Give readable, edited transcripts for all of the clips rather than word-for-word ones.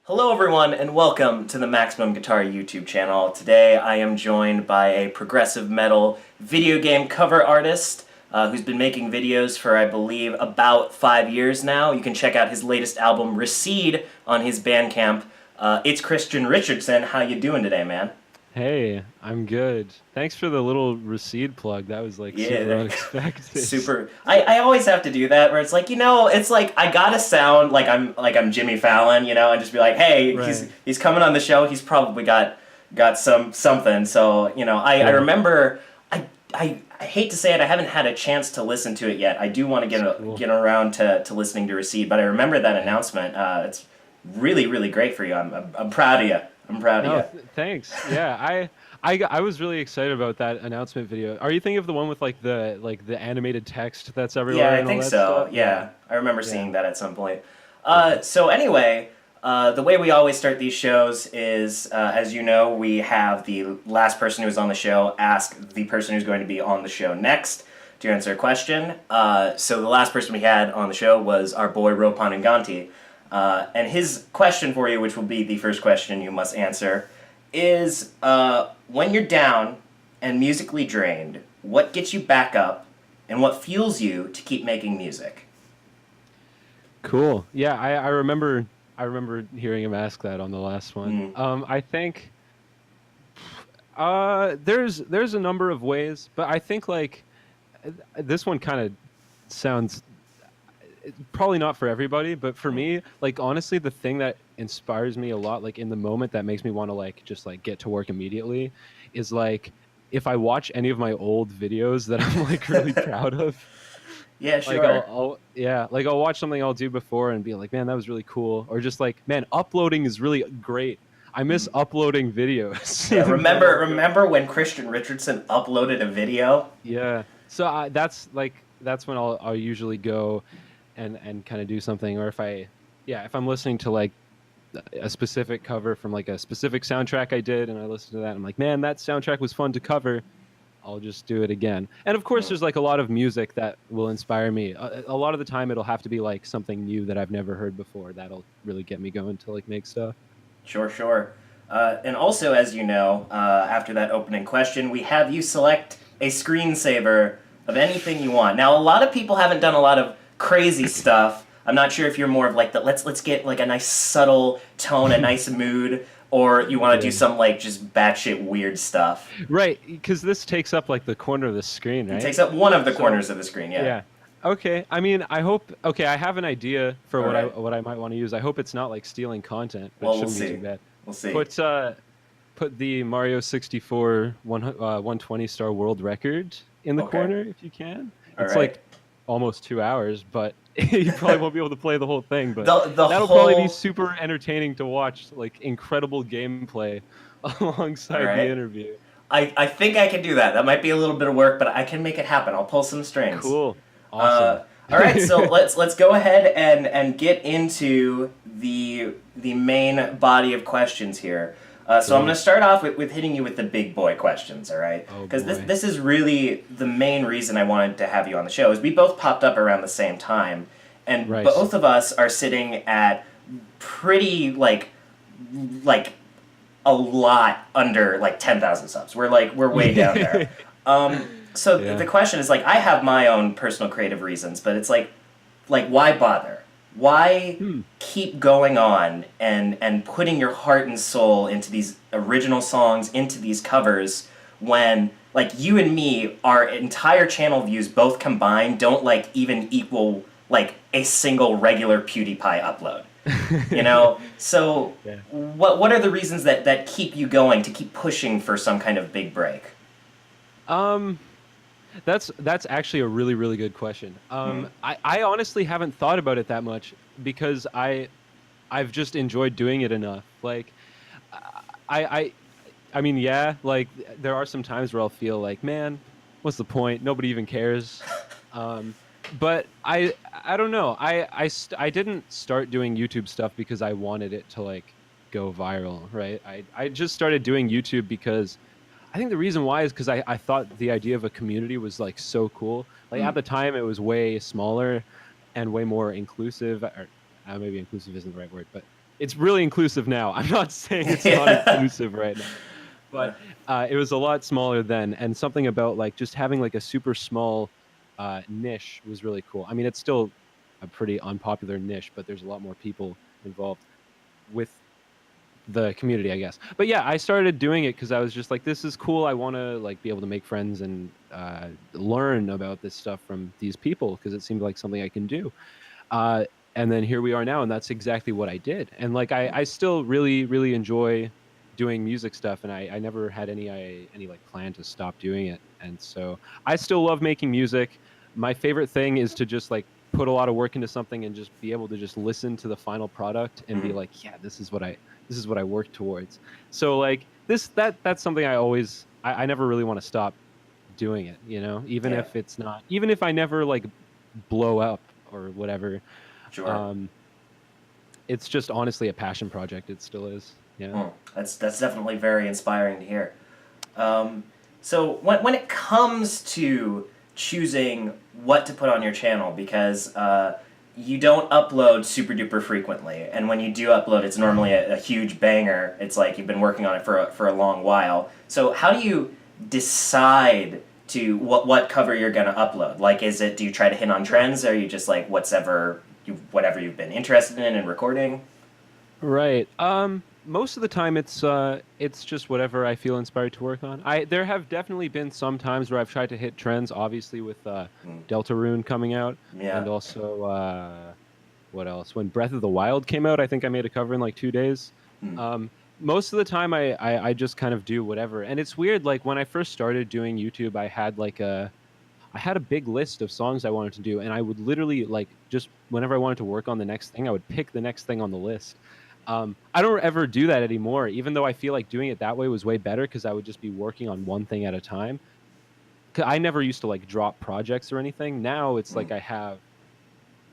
Hello everyone and welcome to the Maximum Guitar YouTube channel. Today I am joined by a progressive metal video game cover artist who's been making videos for I believe about 5 years now. You can check out his latest album Recede on his Bandcamp. It's Christian Richardson. How you doing today, man? Hey, I'm good. Thanks for the little Recede plug. That was like Yeah, super there you go. unexpected. Super. I always have to do that where it's like, it's like I gotta sound like I'm Jimmy Fallon, and just be like, hey, he's Right. he's coming on the show. He's probably got something. So, I Yeah, remember I hate to say it, I haven't had a chance to listen to it yet. I do want to it's cool. get around to listening to Recede, but I remember that announcement. It's really, really great for you. I'm proud of you. I'm proud of No, you. thanks. Yeah, I was really excited about that announcement video. Are you thinking of the one with like the animated text that's Yeah, everywhere I and all think that so. stuff? Yeah. Yeah, I remember Yeah. seeing that at some point. Yeah. So anyway, the way we always start these shows is, as you know, we have the last person who was on the show ask the person who's going to be on the show next to answer a question. So the last person we had on the show was our boy Ropan Nganti. And his question for you, which will be the first question you must answer, is when you're down and musically drained, what gets you back up and what fuels you to keep making music? Cool. Yeah, I remember hearing him ask that on the last one. Mm. I think there's a number of ways, but I think like this one kind of sounds probably not for everybody, but for Mm. me, like honestly, the thing that inspires me a lot, like in the moment that makes me want to like just like get to work immediately, is like if I watch any of my old videos that I'm like really proud of, Yeah, like I'll, sure. I'll yeah, like I'll watch something I'll do before and be like, man, that was really cool, or just like, man, uploading is really great. I miss Mm. uploading videos, Yeah, and then I'll go. remember when Christian Richardson uploaded a video? Yeah. So that's when I'll usually go and kind of do something, or if I'm listening to like a specific cover from like a specific soundtrack I did and I listen to that, I'm like, man, that soundtrack was fun to cover. I'll just do it again. And of course, Mm. there's like a lot of music that will inspire me. A lot of the time, it'll have to be like something new that I've never heard before. That'll really get me going to like make stuff. Sure, sure. And also, as you know, after that opening question, we have you select a screensaver of anything you want. Now, a lot of people haven't done a lot of crazy stuff. I'm not sure if you're more of like the let's get like a nice subtle tone, a nice mood, or you want to do Yeah. some like just batshit weird stuff. Right, because this takes up like the corner of the screen, It right? takes up one of the So corners of the screen. Yeah. yeah. Okay. I mean, I hope. Okay, I have an idea for All right. what I might want to use. I hope it's not like stealing content, but it Well, we'll shouldn't be too see. bad. We'll see. Put put the Mario 64 120 star world record in the Okay. corner if you can. All It's right. like almost 2 hours, but you probably won't be able to play the whole thing. But The that'll probably be whole. super entertaining to watch, like incredible gameplay All alongside the right. interview. I think I can do that. That might be a little bit of work, but I can make it happen. I'll pull some strings. Cool. Awesome. All right, so let's go ahead and get into the main body of questions here. So I'm going Cool. to start off with hitting you with the big boy questions, all right? Oh Because boy. this is really the main reason I wanted to have you on the show. Is we both popped up around the same time, and Right. both of us are sitting at pretty like a lot under like 10,000 subs. We're way down there. So the Yeah. question is like I have my own personal creative reasons, but it's like why bother? Why Hmm. keep going on and putting your heart and soul into these original songs, into these covers when like you and me, our entire channel views both combined don't like even equal like a single regular PewDiePie upload. So Yeah. what are the reasons that keep you going to keep pushing for some kind of big break? Um, that's actually a really really good question. Hmm. I honestly haven't thought about it that much because I've just enjoyed doing it enough. Like I I I mean, yeah, like there are some times where I'll feel like, man, what's the point? Nobody even cares. Um, but I don't know. I didn't start doing YouTube stuff because I wanted it to like go viral, right? I just started doing YouTube because I think the reason why is because I thought the idea of a community was like so cool. Like at Mm. the time, it was way smaller and way more inclusive, or maybe inclusive isn't the right word, but it's really inclusive now. I'm not saying it's not Yeah. inclusive right now, but it was a lot smaller then, and something about like just having like a super small niche was really cool. I mean, it's still a pretty unpopular niche, but there's a lot more people involved with the community, I guess. But yeah, I started doing it because I was just like, this is cool. I want to like be able to make friends and learn about this stuff from these people because it seemed like something I can do. Uh, and then here we are now, and that's exactly what I did. And like I still really really enjoy doing music stuff, and I never had any like plan to stop doing it. And so I still love making music. My favorite thing is to just like put a lot of work into something and just be able to just listen to the final product and be Mhm. like, yeah, this is what I work towards. So like that's something I never really want to stop doing it, you know, even Yeah, if it's not, even if I never like blow up or whatever. sure. um it's just honestly a passion project. It still is. Yeah. Hmm. That's definitely very inspiring to hear. Um, so when it comes to choosing what to put on your channel, because you don't upload super duper frequently, and when you do upload, it's normally a huge banger. It's like you've been working on it for a long while. So how do you decide to what cover you're gonna upload? Like, do you try to hit on trends, or are you just like whatever you've been interested in and recording? Right. Most of the time it's just whatever I feel inspired to work on. There have definitely been some times where I've tried to hit trends, obviously with Mm. Deltarune coming out, Yeah. and also what else? When Breath of the Wild came out, I think I made a cover in like 2 days. Mm. Um, Most of the time I just kind of do whatever. And it's weird, like when I first started doing YouTube, I had a big list of songs I wanted to do, and I would literally like just whenever I wanted to work on the next thing, I would pick the next thing on the list. I don't ever do that anymore, even though I feel like doing it that way was way better because I would just be working on one thing at a time. 'Cause I never used to like drop projects or anything. Now it's Mm. like I have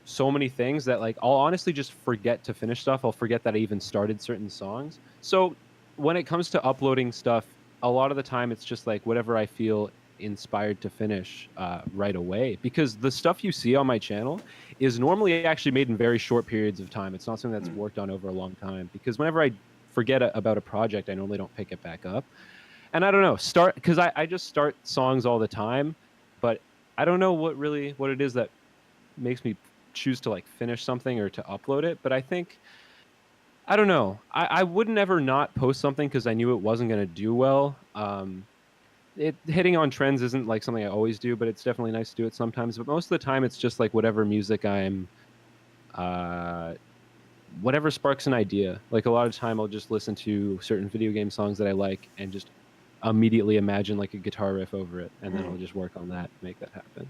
so many things that like I'll honestly just forget to finish stuff. I'll forget that I even started certain songs. So when it comes to uploading stuff, a lot of the time it's just like whatever I feel inspired to finish right away. Because the stuff you see on my channel is normally actually made in very short periods of time. It's not something that's Mm. worked on over a long time. Because whenever I forget about a project, I normally don't pick it back up. And I don't know, because I just start songs all the time, but I don't know what it is that makes me choose to like finish something or to upload it. But I think, I don't know, I would never not post something because I knew it wasn't going to do well. It hitting on trends isn't like something I always do, but it's definitely nice to do it sometimes. But most of the time it's just like whatever music I'm uh whatever sparks an idea. Like a lot of time I'll just listen to certain video game songs that I like and just immediately imagine like a guitar riff over it, and then Mm. I'll just work on that, make that happen.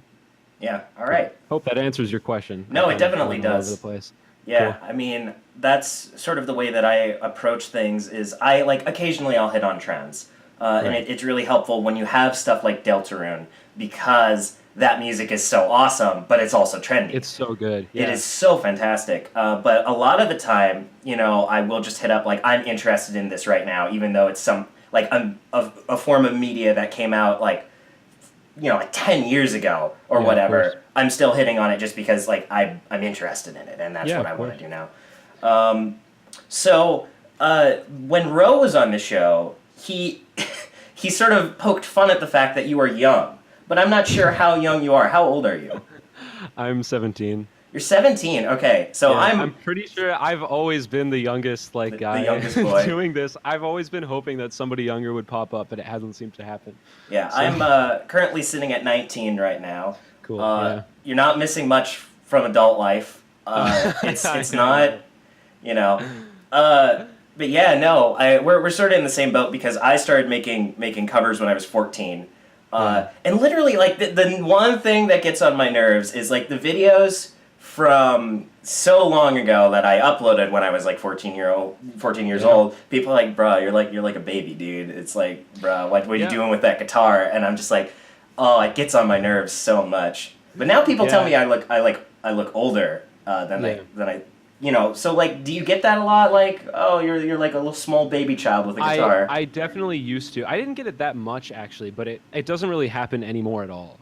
Yeah. All So right. hope that answers your question. I No, it kind of definitely went all over the does. place. Yeah, Cool. I mean, that's sort of the way that I approach things is I like occasionally I'll hit on trends. And Right. it's really helpful when you have stuff like Deltarune because that music is so awesome, but it's also trendy. It's so good. It Yeah. is so fantastic. But a lot of the time, I will just hit up like I'm interested in this right now, even though it's some like a form of media that came out like 10 years ago or Yeah, of course. whatever. I'm still hitting on it just because like I'm interested in it, and that's Yeah, what of I want course. to do now. So when Ro was on the show, he he sort of poked fun at the fact that you are young, but I'm not sure how young you are. How old are you? I'm 17. You're 17. Okay, so Yeah, I'm I'm pretty sure I've always been the youngest like the guy youngest boy. doing this. I've always been hoping that somebody younger would pop up, but it hasn't seemed to happen. Yeah, So I'm currently sitting at 19 right now. cool. Yeah. You're not missing much from adult life. It's I not, you know. But yeah, no, we're sort of in the same boat because I started making covers when I was 14. And literally, like the one thing that gets on my nerves is like the videos from so long ago that I uploaded when I was like 14 years Yeah. old. People are like, bruh, you're like a baby, dude. It's like, bruh, what are you Yeah. doing with that guitar? And I'm just like, oh, it gets on my nerves so much. But now people tell Yeah. me I look older than Yeah. I. So like, do you get that a lot? Like, oh, you're like a little small baby child with a guitar. I definitely used to. I didn't get it that much actually, but it doesn't really happen anymore at all.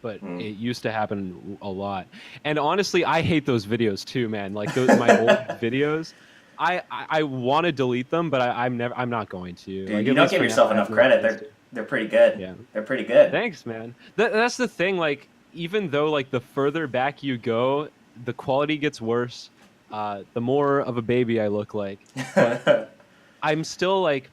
But Hmm. it used to happen a lot. And honestly, I hate those videos too, man. Like those my old videos. I want to delete them, but I'm not going to. Dude, Like you at don't least give for now, yourself I have enough no credit. plans to. They're pretty good. Yeah. They're pretty good. Thanks, man. That's the thing. Like, even though like the further back you go, the quality gets worse. The more of a baby I look like, but I'm still like,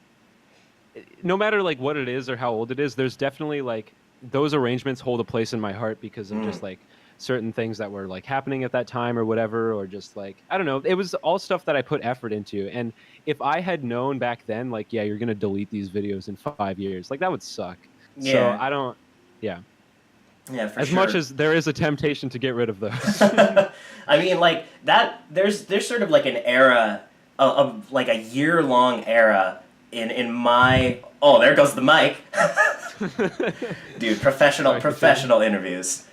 no matter like what it is or how old it is, there's definitely like those arrangements hold a place in my heart because of Mm. just like certain things that were like happening at that time or whatever, or just like I don't know. It was all stuff that I put effort into, and if I had known back then, like, yeah, you're gonna delete these videos in 5 years, like that would suck. So Yeah. I don't. Yeah, Yeah, for as much sure. as there is a temptation to get rid of those. I mean, like that. There's sort of like an era of like a year long era in my. Oh, there goes the mic, dude. Professional Sorry, continue. professional interviews.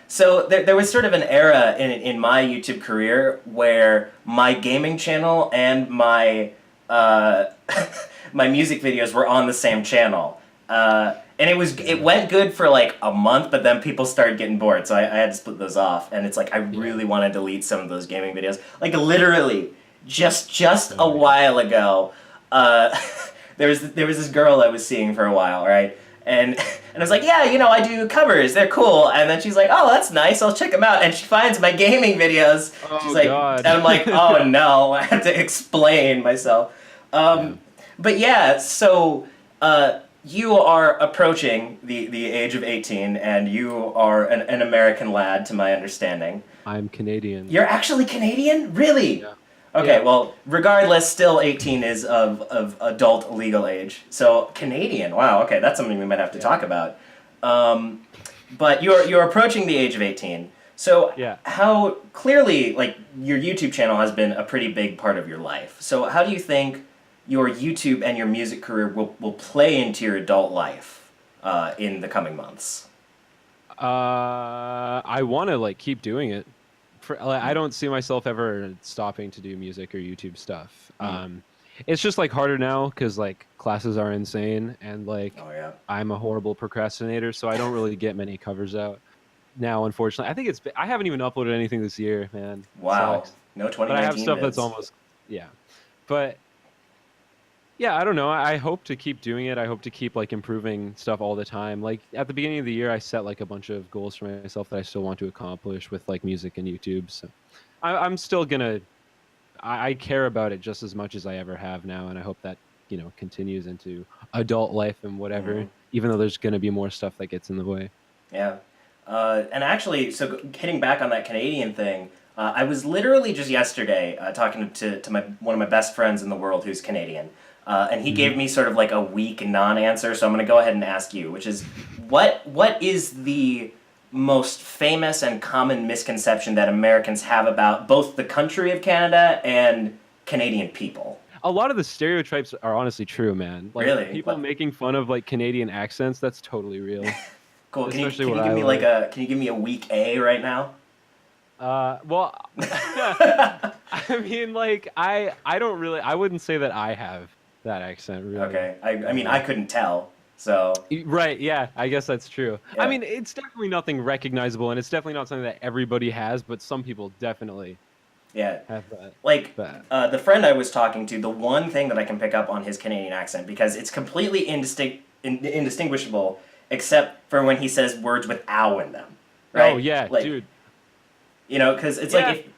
So there was sort of an era in my YouTube career where my gaming channel and my my music videos were on the same channel. And it Yeah, went good for like a month, but then people started getting bored, so I had to split those off. And it's like I yeah. really want to delete some of those gaming videos. Like literally, just a Oh yeah. while ago, uh, there was this girl I was seeing for a while, right? And and I was like, yeah, I do covers. They're cool. And then she's like, oh, that's nice. I'll check them out. And she finds my gaming videos. She's Oh like, and God. I'm like, oh no, I have to explain myself. Yeah. But yeah, so you are approaching the age of 18, and you are an American lad, to my understanding. I'm Canadian. You're actually Canadian? Really? Yeah. Okay, Yeah. well, regardless, still 18 is of adult legal age. So, Canadian, wow, okay, that's something we might have to Yeah. talk about. Um, but you're approaching the age of 18. So, Yeah. how clearly, like, your YouTube channel has been a pretty big part of your life. So, how do you think your YouTube and your music career will play into your adult life in the coming months? I want to like keep doing it. Like, I Mm. don't see myself ever stopping to do music or YouTube stuff. Mm. It's just like harder now because like classes are insane and like Oh, yeah. I'm a horrible procrastinator, so I don't really get many covers out now. Unfortunately, I think I haven't even uploaded anything this year, man. Wow. Sucks. No But I have 2019 stuff that's vids. almost yeah. But yeah, I don't know. I hope to keep doing it. I hope to keep like improving stuff all the time. Like at the beginning of the year, I set like a bunch of goals for myself that I still want to accomplish with like music and YouTube. So I'm still gonna. I care about it just as much as I ever have now, and I hope that continues into adult life and whatever. Mhm. Even though there's gonna be more stuff that gets in the way. Yeah. And actually, so hitting back on that Canadian thing, I was literally just yesterday talking to one of my best friends in the world who's Canadian. And he Hmm. gave me sort of like a weak non-answer, so I'm going to go ahead and ask you, which is, what is the most famous and common misconception that Americans have about both the country of Canada and Canadian people? A lot of the stereotypes are honestly true, man. Like Really? people making fun of like Canadian accents, that's totally real. Cool. Especially Can you where give I me like live. can you give me a weak A right now? Well, I mean, like, I don't really, I wouldn't say that I have that accent, really. Okay. I mean, I couldn't tell. So, Right, yeah, I guess that's true. I yeah. mean, it's definitely nothing recognizable, and it's definitely not something that everybody has, but some people definitely Yeah. have that. Like, That. the friend I was talking to, the one thing that I can pick up on his Canadian accent, because it's completely indistinguishable, except for when he says words with ow in them, Oh, right? yeah, Like, dude. because it's like Yeah,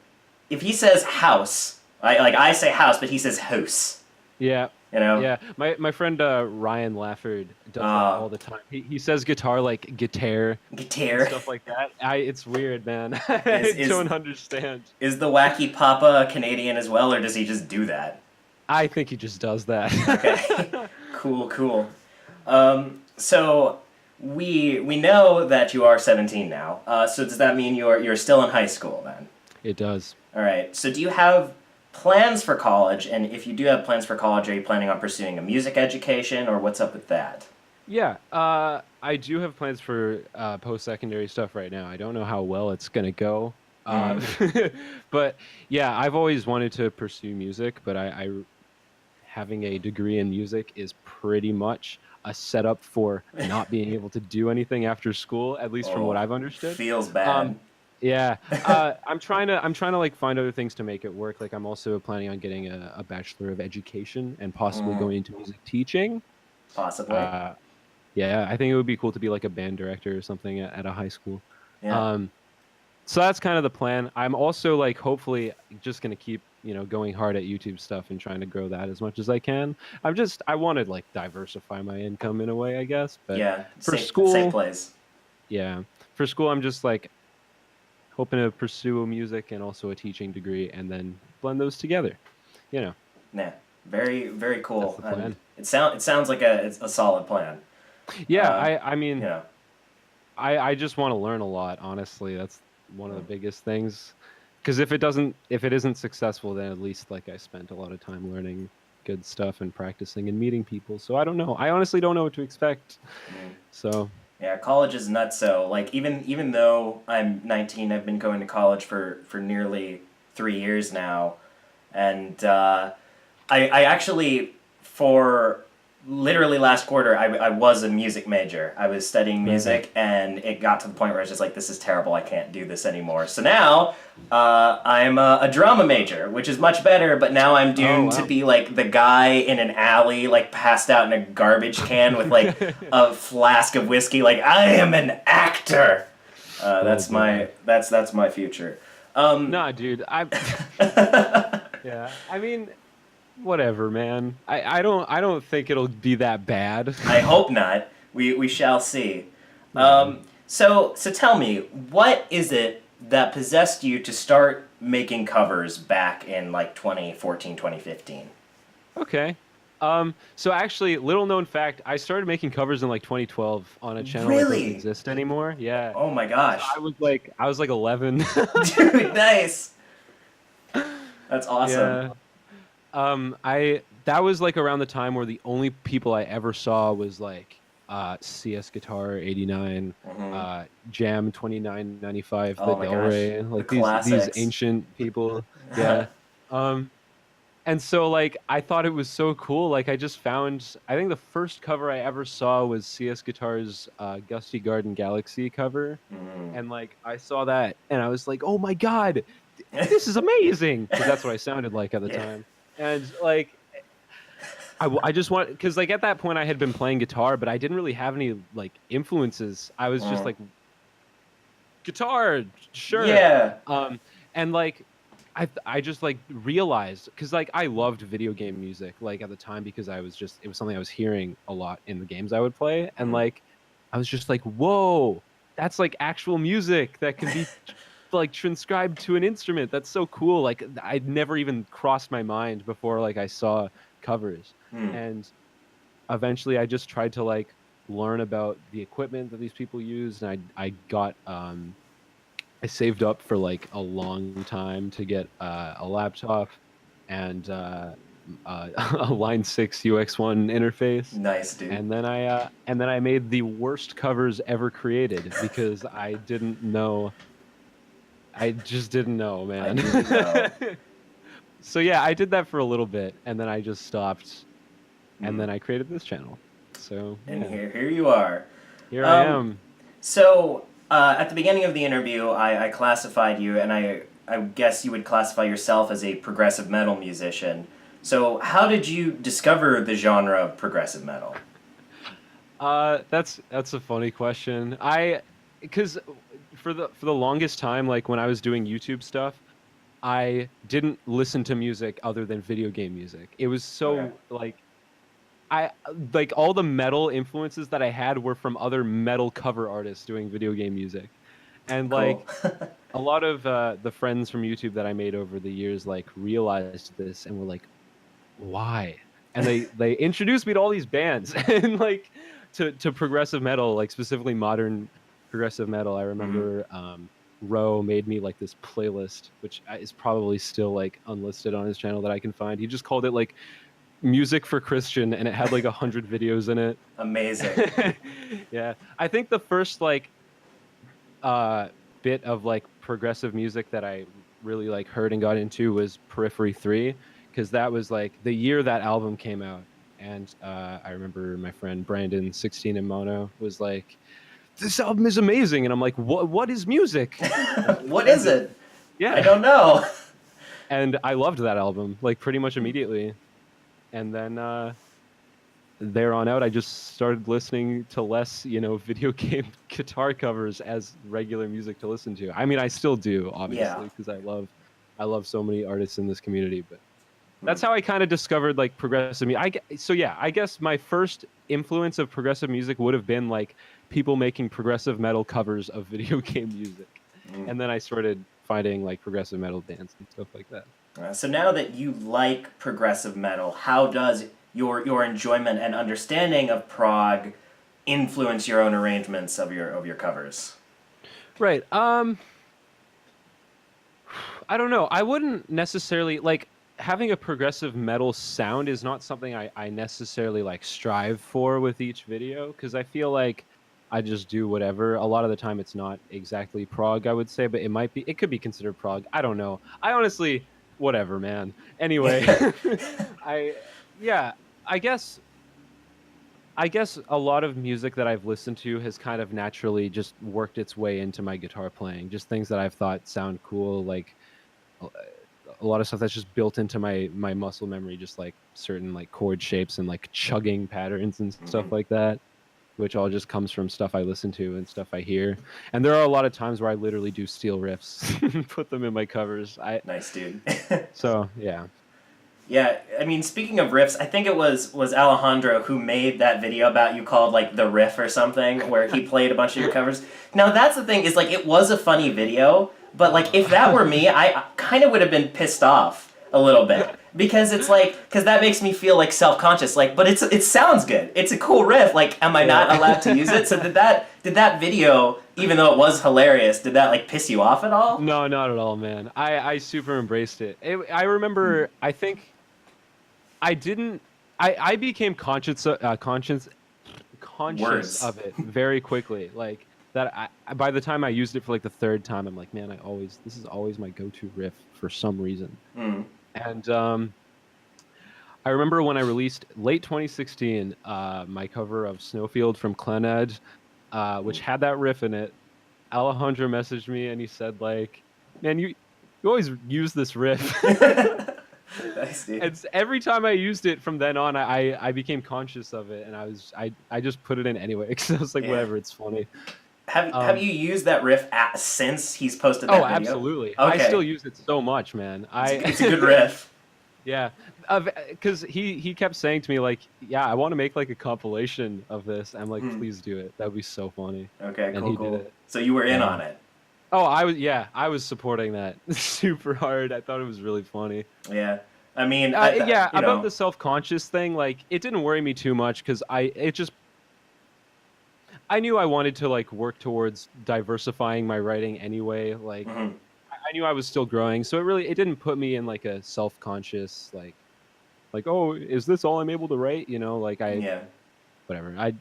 if he says house, I say house, but he says house, yeah, you know? yeah. My friend Ryan Lafford does that Uh, all the time. He says guitar like guitar and Guitar. stuff like that. It's weird, man. Is, I is, don't understand. is the wacky papa Canadian as well, or does he just do that? I think he just does that. Okay. Cool, cool. So we know that you are 17 now. So does that mean you're still in high school then? It does. All right. So do you have plans for college? And if you do have plans for college, are you planning on pursuing a music education, or what's up with that? Yeah, I do have plans for post-secondary stuff right now. I don't know how well it's gonna go, uh, Mm. but yeah, I've always wanted to pursue music, but I having a degree in music is pretty much a setup for not being able to do anything after school, at least from what Oh, I've understood. feels Um, bad. Yeah. I'm trying to like find other things to make it work. Like I'm also planning on getting a Bachelor of Education and possibly Mm, going into music teaching. possibly. Uh, yeah, I think it would be cool to be like a band director or something at a high school. Yeah. Um, so that's kind of the plan. I'm also like hopefully just gonna keep, going hard at YouTube stuff and trying to grow that as much as I can. I wanted like diversify my income in a way, I guess. But Yeah. for Safe school, place. yeah, for school, I'm just like hoping to pursue music and also a teaching degree and then blend those together. You know, Yeah. Very, very that's cool. the And plan. it sounds like it's a solid plan. Yeah, Uh, I you mean, know, I just want to learn a lot, honestly. That's one of the biggest things. Because if it isn't successful, then at least like I spent a lot of time learning good stuff and practicing and meeting people. So I don't know. I honestly don't know what to expect. mm, So, yeah, college is nuts. So like even though I'm 19, I've been going to college for nearly 3 years now, and I actually for literally last quarter I was a music major. I was studying right. music, and it got to the point where I was just like, this is terrible. I can't do this anymore. So now I'm a drama major, which is much better. But now I'm Oh, doomed to wow. be like the guy in an alley, like passed out in a garbage can with like a flask of whiskey. Like, I am an actor. Oh boy. That's my future. Um, Nah, dude. Yeah. I mean, whatever, man. I don't think it'll be that bad. I hope not. We shall see. Yeah. So tell me, what is it that possessed you to start making covers back in like 2014, 2015? Okay. So actually, little known fact, I started making covers in like 2012 on a channel that doesn't Really? exist anymore. Yeah. Oh my So gosh. I was like 11. Dude, nice. That's awesome. Yeah. I that was like around the time where the only people I ever saw was like CS Guitar 89, Hmm. Jam 2995, Oh the my Del gosh. Rey, The like these classics. ancient people. Yeah. Um and so like I thought it was so cool. Like I just found I think the first cover I ever saw was CS Guitar's Gusty Garden Galaxy cover. Mm. And like I saw that and I was like, "Oh my God, this is amazing," because that's what I sounded like at the Yeah. time. And like I just want because like at that point I had been playing guitar, but I didn't really have any like influences. I was just Mm. like guitar, sure. Yeah. Um, and like I just like realized because like I loved video game music like at the time because it was something I was hearing a lot in the games I would play, and Mm. like I was just like, whoa, that's like actual music that can be like transcribed to an instrument. That's so cool. Like I'd never even crossed my mind before like I saw covers. Mm. And eventually I just tried to like learn about the equipment that these people use, and I saved up for like a long time to get a laptop and a Line 6 UX1 interface. Nice, dude. And then I made the worst covers ever created because I just didn't know, I man. didn't know. So yeah, I did that for a little bit and then I just stopped and Mm. then I created this channel. So And yeah, here you are. here I Um, am. So, at the beginning of the interview, I classified you, and I guess you would classify yourself as a progressive metal musician. So, how did you discover the genre of progressive metal? That's a funny question. Because for the longest time, like when I was doing YouTube stuff, I didn't listen to music other than video game music. It was Okay. so like I like all the metal influences that I had were from other metal cover artists doing video game music. And Cool. like a lot of the friends from YouTube that I made over the years like realized this and were like, "Why?" And they introduced me to all these bands and like to progressive metal, like specifically modern progressive metal. I Hmm. remember Ro made me like this playlist, which is probably still like unlisted on his channel that I can find. He just called it like music for Christian, and it had like 100 videos in Amazing. it. Yeah, I think the first like uh bit of like progressive music that I really like heard and got into was Periphery 3, because that was like the year that album came out. And I remember my friend Brandon 16 in Mono was like, this album is amazing, and I'm like, what is music? What is it? Yeah, I don't know. and I loved that album like pretty much immediately, and then there on out, I just started listening to less, video game guitar covers as regular music to listen to. I mean, I still do, Yeah. obviously, because I love so many artists in this community. But that's how I kind of discovered like progressive music. So yeah, I guess my first influence of progressive music would have been like people making progressive metal covers of video game music, and then I started finding like progressive metal bands and stuff like that. So now that you like progressive metal, how does your enjoyment and understanding of prog influence your own arrangements of your covers? Right. I don't know. I wouldn't necessarily like having a progressive metal sound is not something I necessarily like strive for with each video, because I feel like I just do whatever. A lot of the time it's not exactly prog, I would say, but it could be considered prog. I don't know. I honestly, whatever, man. Anyway, I, yeah, I guess a lot of music that I've listened to has kind of naturally just worked its way into my guitar playing. Just things that I've thought sound cool, like a lot of stuff that's just built into my muscle memory, just like certain like chord shapes and like chugging patterns and stuff like that, which all just comes from stuff I listen to and stuff I hear. And there are a lot of times where I literally do steel riffs and put them in my covers. Nice, dude. So yeah. Yeah, I mean, speaking of riffs, I think it was Alejandro who made that video about you called, like, The Riff or something, where he played a bunch of your covers. Now, that's the thing, is, like, it was a funny video, but, like, if that were me, I kind of would have been pissed off a little bit. Because it's, like, because that makes me feel, like, self-conscious, like, but it sounds good. It's a cool riff, like, am I not allowed to use it? So did that video, even though it was hilarious, did that, like, piss you off at all? No, not at all, man. I super embraced it. I remember, I think... I became conscious Words. of it very quickly. Like that, by the time I used it for like the third time, I'm like, man, this is always my go-to riff for some reason. And I remember when I released late 2016 my cover of Snowfield from Clannad, which had that riff in it. Alejandro messaged me and he said like, man, you always use this riff. Nice, dude. And every time I used it from then on, I became conscious of it, and I just put it in anyway because I was like, whatever, it's funny. Have you used that riff since he's posted that video? Oh, absolutely. Okay. I still use it so much, man. It's a good riff. Yeah, because he kept saying to me like, yeah, I want to make like a compilation of this. I'm like, please do it. That would be so funny. Okay, and cool. Did it. So you were in on it. Oh, I was supporting that super hard. I thought it was really funny. Yeah. I mean, about the self-conscious thing, like, it didn't worry me too much because I knew I wanted to, like, work towards diversifying my writing anyway. Like, I knew I was still growing, so it didn't put me in, like, a self-conscious, like, oh, is this all I'm able to write? Like, whatever.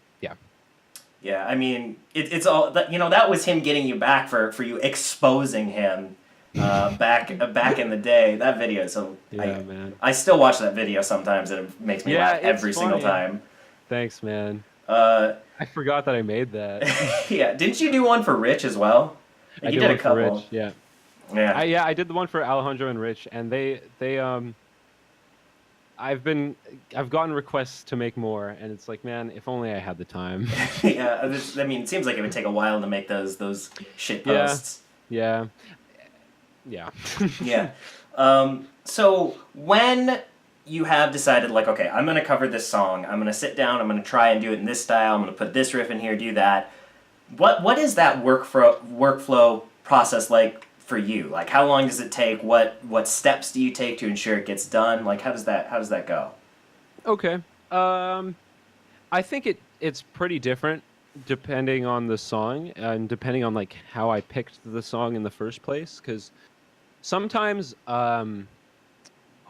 Yeah, I mean, it's all that, that was him getting you back for you exposing him back in the day. That video, so man. I still watch that video sometimes, and it makes me laugh every single time. Thanks, man. I forgot that I made that. Yeah, didn't you do one for Rich as well? I did a couple. For Rich, yeah. I did the one for Alejandro and Rich, and they I've gotten requests to make more, and it's like, man, if only I had the time. Yeah, I mean, it seems like it would take a while to make those shit posts. Yeah. Yeah. So when you have decided, like, okay, I'm going to cover this song, I'm going to sit down, I'm going to try and do it in this style, I'm going to put this riff in here, do that, what is that workflow process like for you? Like, how long does it take? What steps do you take to ensure it gets done? Like, how does that go? Okay. I think it's pretty different depending on the song and depending on like how I picked the song in the first place, because sometimes I'll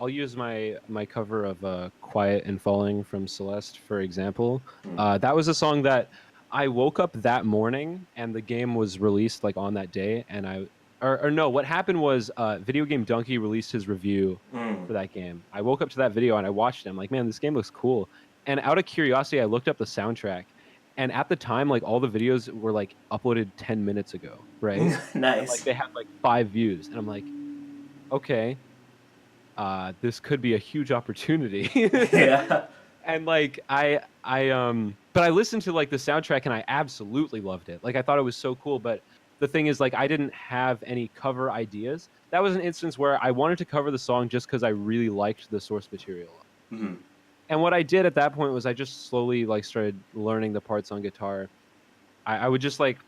use my cover of Quiet and Falling from Celeste, for example. That was a song that I woke up that morning and the game was released like on that day, and no, what happened was Video Game Donkey released his review for that game. I woke up to that video and I watched it. I'm like, man, this game looks cool. And out of curiosity, I looked up the soundtrack, And at the time, like all the videos were like uploaded 10 minutes ago, right? And like Nice. they had like 5 views, and I'm like, okay, this could be a huge opportunity. Yeah. And like but I listened to like the soundtrack and I absolutely loved it. Like I thought it was so cool, but the thing is like I didn't have any cover ideas. That was an instance where I wanted to cover the song just because I really liked the source material. Mhm. And what I did at that point was I just slowly like started learning the parts on guitar. I would just like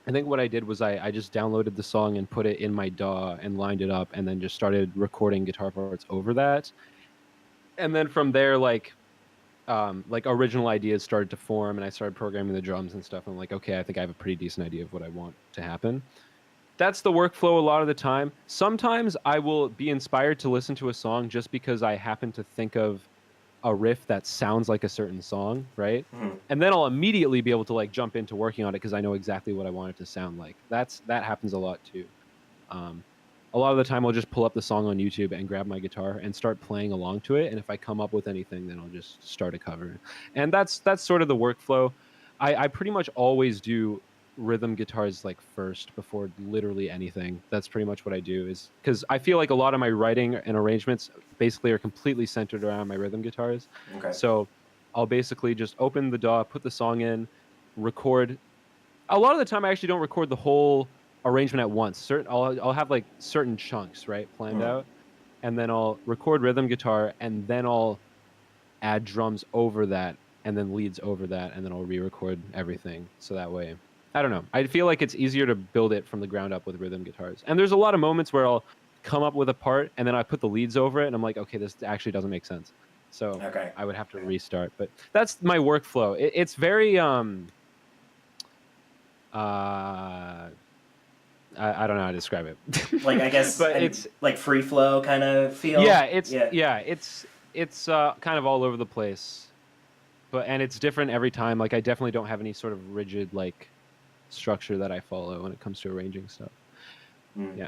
I think what I did was I just downloaded the song and put it in my DAW and lined it up and then just started recording guitar parts over that. And then from there, like original ideas started to form and I started programming the drums and stuff. I'm like, okay, I think I have a pretty decent idea of what I want to happen. That's the workflow a lot of the time. Sometimes I will be inspired to listen to a song just because I happen to think of a riff that sounds like a certain song, right? Mhm. And then I'll immediately be able to like jump into working on it because I know exactly what I want it to sound like. That happens a lot too. Um, a lot of the time I'll just pull up the song on YouTube and grab my guitar and start playing along to it. And if I come up with anything, then I'll just start a cover. And that's sort of the workflow. I pretty much always do rhythm guitars like first before literally anything. That's pretty much what I do is because I feel like a lot of my writing and arrangements basically are completely centered around my rhythm guitars. Okay. So I'll basically just open the DAW, put the song in, record. A lot of the time I actually don't record the whole arrangement at once. I'll have like certain chunks, right, planned Mhm. out, and then I'll record rhythm guitar, and then I'll add drums over that, and then leads over that, and then I'll re-record everything. So that way, I don't know. I feel like it's easier to build it from the ground up with rhythm guitars. And there's a lot of moments where I'll come up with a part, and then I put the leads over it, and I'm like, okay, this actually doesn't make sense. So Okay. I would have to restart. But that's my workflow. It's very uh I don't know how to describe it. Like I guess But and it's like free flow kind of feel. yeah, Yeah. it's kind of all over the place. But and it's different every time. Like I definitely don't have any sort of rigid like structure that I follow when it comes to arranging stuff. Mm. Yeah.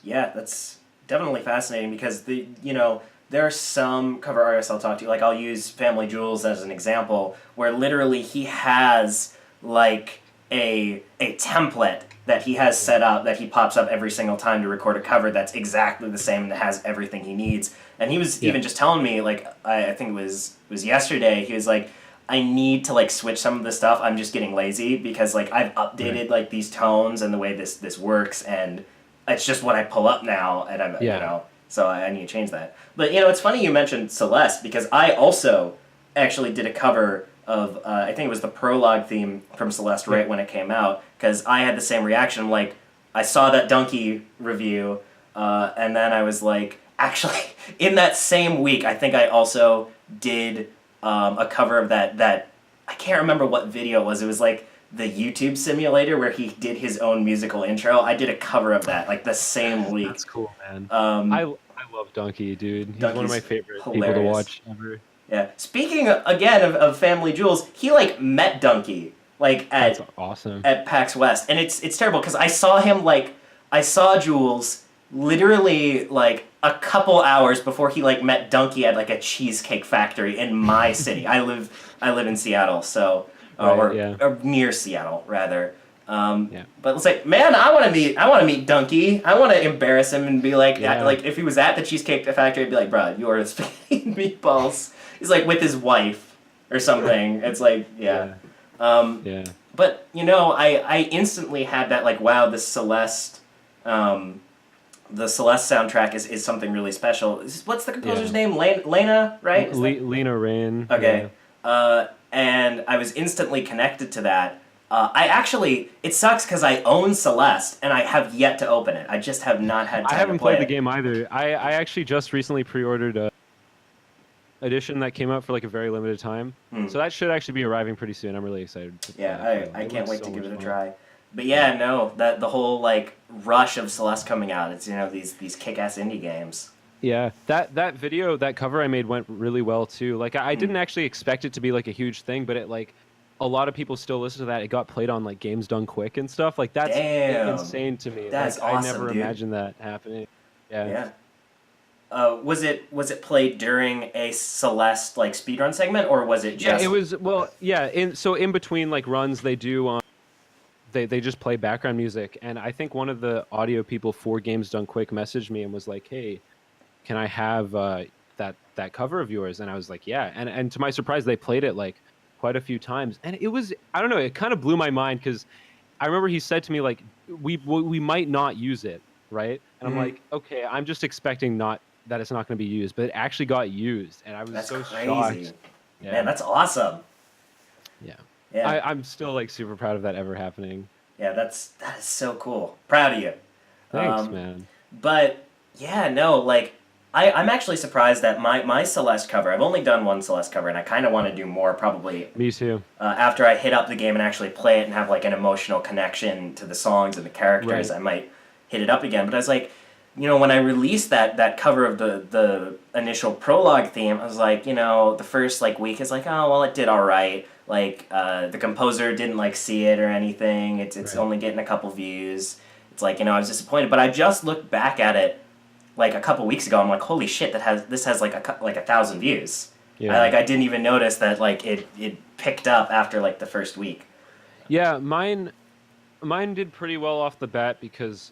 Yeah, that's definitely fascinating because there are some cover artists I'll talk to. Like I'll use Family Jewels as an example, where literally he has like a template that he has set up that he pops up every single time to record a cover that's exactly the same and has everything he needs. And he was even just telling me like I think it was yesterday. He was like, I need to like switch some of the stuff. I'm just getting lazy because like I've updated like these tones and the way this works, and it's just what I pull up now, and so I need to change that. But it's funny you mentioned Celeste because I also actually did a cover of I think it was the prologue theme from Celeste right when it came out because I had the same reaction. Like I saw that Donkey review, and then I was like, actually, in that same week, I think I also did a cover of that. I can't remember what video it was. It was like the YouTube simulator where he did his own musical intro. I did a cover of that like the same week. That's cool, man. Um, I love Donkey, dude. He's one of Donkey's my favorite people to hilarious. watch ever. Yeah. Speaking again of Family Jewels, he like met Donkey like That's awesome. at PAX West, and it's terrible because I saw Jules literally like a couple hours before he like met Donkey at like a cheesecake factory in my city. I live in Seattle, so or near Seattle rather. But it's like, man, I want to meet Donkey. I want to embarrass him and be like, like if he was at the Cheesecake Factory, I'd be like, bro, you ordered spaghetti and meatballs. He's like with his wife or something. It's like, But I instantly had that like, wow, the Celeste soundtrack is something really special. What's the composer's name? Lena, right? Lena Rain. Okay. Yeah. And I was instantly connected to that. It sucks because I own Celeste and I have yet to open it. I just have not had time to play it. I haven't played the game either. I actually just recently pre-ordered a edition that came out for like a very limited time. So that should actually be arriving pretty soon. I'm really excited. I can't wait to give it a try. But that the whole like rush of Celeste coming out. It's these kick-ass indie games. Yeah, that video, that cover I made went really well too. Like I didn't actually expect it to be like a huge thing, but it like a lot of people still listen to that. It got played on like Games Done Quick and stuff. Like that's insane to me. That's like, awesome, I never dude. imagined that happening. Yeah. Was it played during a Celeste like speedrun segment, or was it Yeah, it just? was well, yeah. In between like runs, they do they just play background music, and I think one of the audio people for Games Done Quick messaged me and was like, "Hey, can I have that cover of yours?" And I was like, "Yeah." And to my surprise, they played it like quite a few times, and it was, I don't know, it kind of blew my mind because I remember he said to me like, we might not use it, right? And I'm Mhm. like, okay, I'm just expecting not that it's not going to be used, but it actually got used, and I was That's so crazy, shocked. man. Yeah, That's awesome. yeah. Yeah, I'm still like super proud of that ever happening. yeah. That is so cool. Proud of you. Thanks, Um, man. but yeah, no, like I'm actually surprised that my Celeste cover. I've only done one Celeste cover, and I kind of want to do more. Probably Me too. after I hit up the game and actually play it and have like an emotional connection to the songs and the characters, Right. I might hit it up again. But I was like, when I released that cover of the initial prologue theme, I was like, the first like week is like, oh well, it did all right. Like the composer didn't like see it or anything. It's Right. only getting a couple views. It's like I was disappointed, but I just looked back at it like a couple weeks ago. I'm like, holy shit, this has like like 1,000 views. Yeah. I didn't even notice that like it picked up after like the first week. Yeah, mine did pretty well off the bat because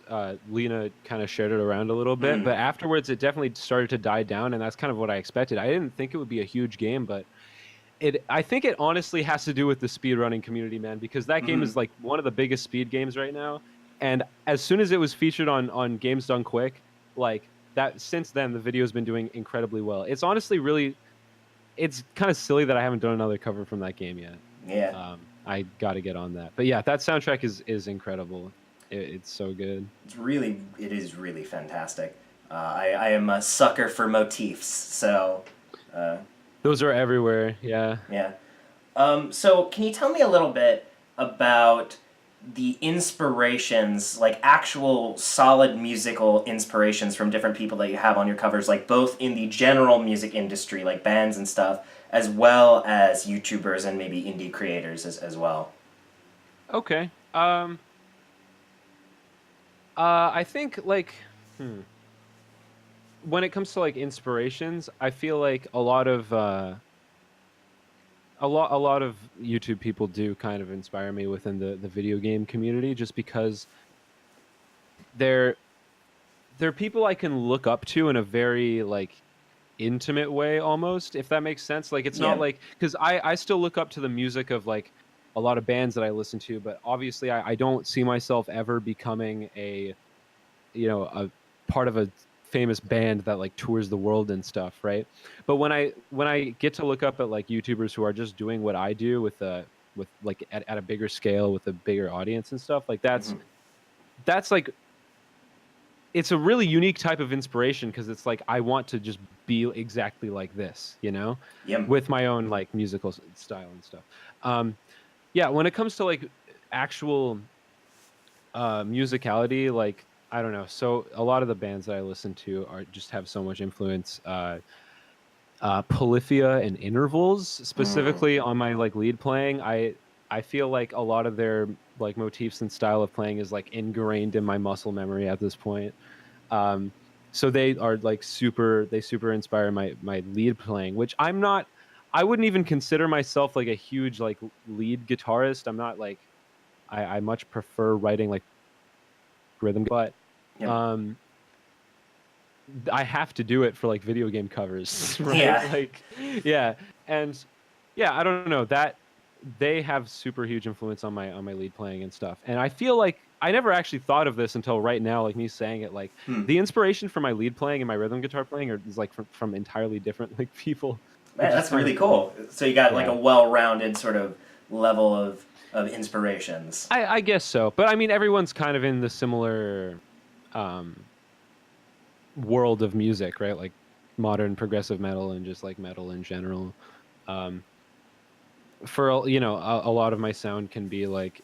Lena kind of shared it around a little bit, Mm. but afterwards it definitely started to die down, and that's kind of what I expected. I didn't think it would be a huge game, but I think it honestly has to do with the speedrunning community, man, because that game Mm-hmm. is like one of the biggest speed games right now. And as soon as it was featured on Games Done Quick, like that since then the video's been doing incredibly well. It's honestly really, it's kind of silly that I haven't done another cover from that game yet. Yeah, I got to get on that. But yeah, that soundtrack is incredible. It's so good. it is really fantastic. I am a sucker for motifs, so uh, Those are everywhere. Yeah. yeah. So can you tell me a little bit about the inspirations, like actual solid musical inspirations from different people that you have on your covers, like both in the general music industry, like bands and stuff, as well as YouTubers and maybe indie creators as well? Okay. I think like hmm, when it comes to like inspirations, I feel like a lot of YouTube people do kind of inspire me within the video game community just because they're they're people I can look up to in a very like intimate way almost, if that makes sense. Like it's not Yeah. like because I still look up to the music of like a lot of bands that I listen to, but obviously I don't see myself ever becoming a part of a famous band that like tours the world and stuff, right? But when I get to look up at like YouTubers who are just doing what I do with like at a bigger scale with a bigger audience and stuff, like Mm-hmm. that's like it's a really unique type of inspiration because it's like I want to just be exactly like this, Yep. with my own like musical style and stuff. Um, yeah, when it comes to like actual musicality, like I don't know. So a lot of the bands that I listen to are just have so much influence. Polyphia and intervals, Mm. specifically on my like lead playing. I feel like a lot of their like motifs and style of playing is like ingrained in my muscle memory at this point. Um, so they are like they super inspire my lead playing, which I'm not. I wouldn't even consider myself like a huge like lead guitarist. I'm not like I much prefer writing like rhythm, but Yep. um I have to do it for like video game covers, right? Yeah. Like yeah. And yeah, I don't know that they have super huge influence on my lead playing and stuff. And I feel like I never actually thought of this until right now, like me saying it, like Hmm. the inspiration for my lead playing and my rhythm guitar playing is like from entirely different like people, Man, which is that's kind of really funny. cool. So you got like a Yeah. well-rounded sort of level of inspirations. I guess so. But I mean everyone's kind of in the similar um world of music, right? Like modern progressive metal and just like metal in general. Um, for a lot of my sound can be like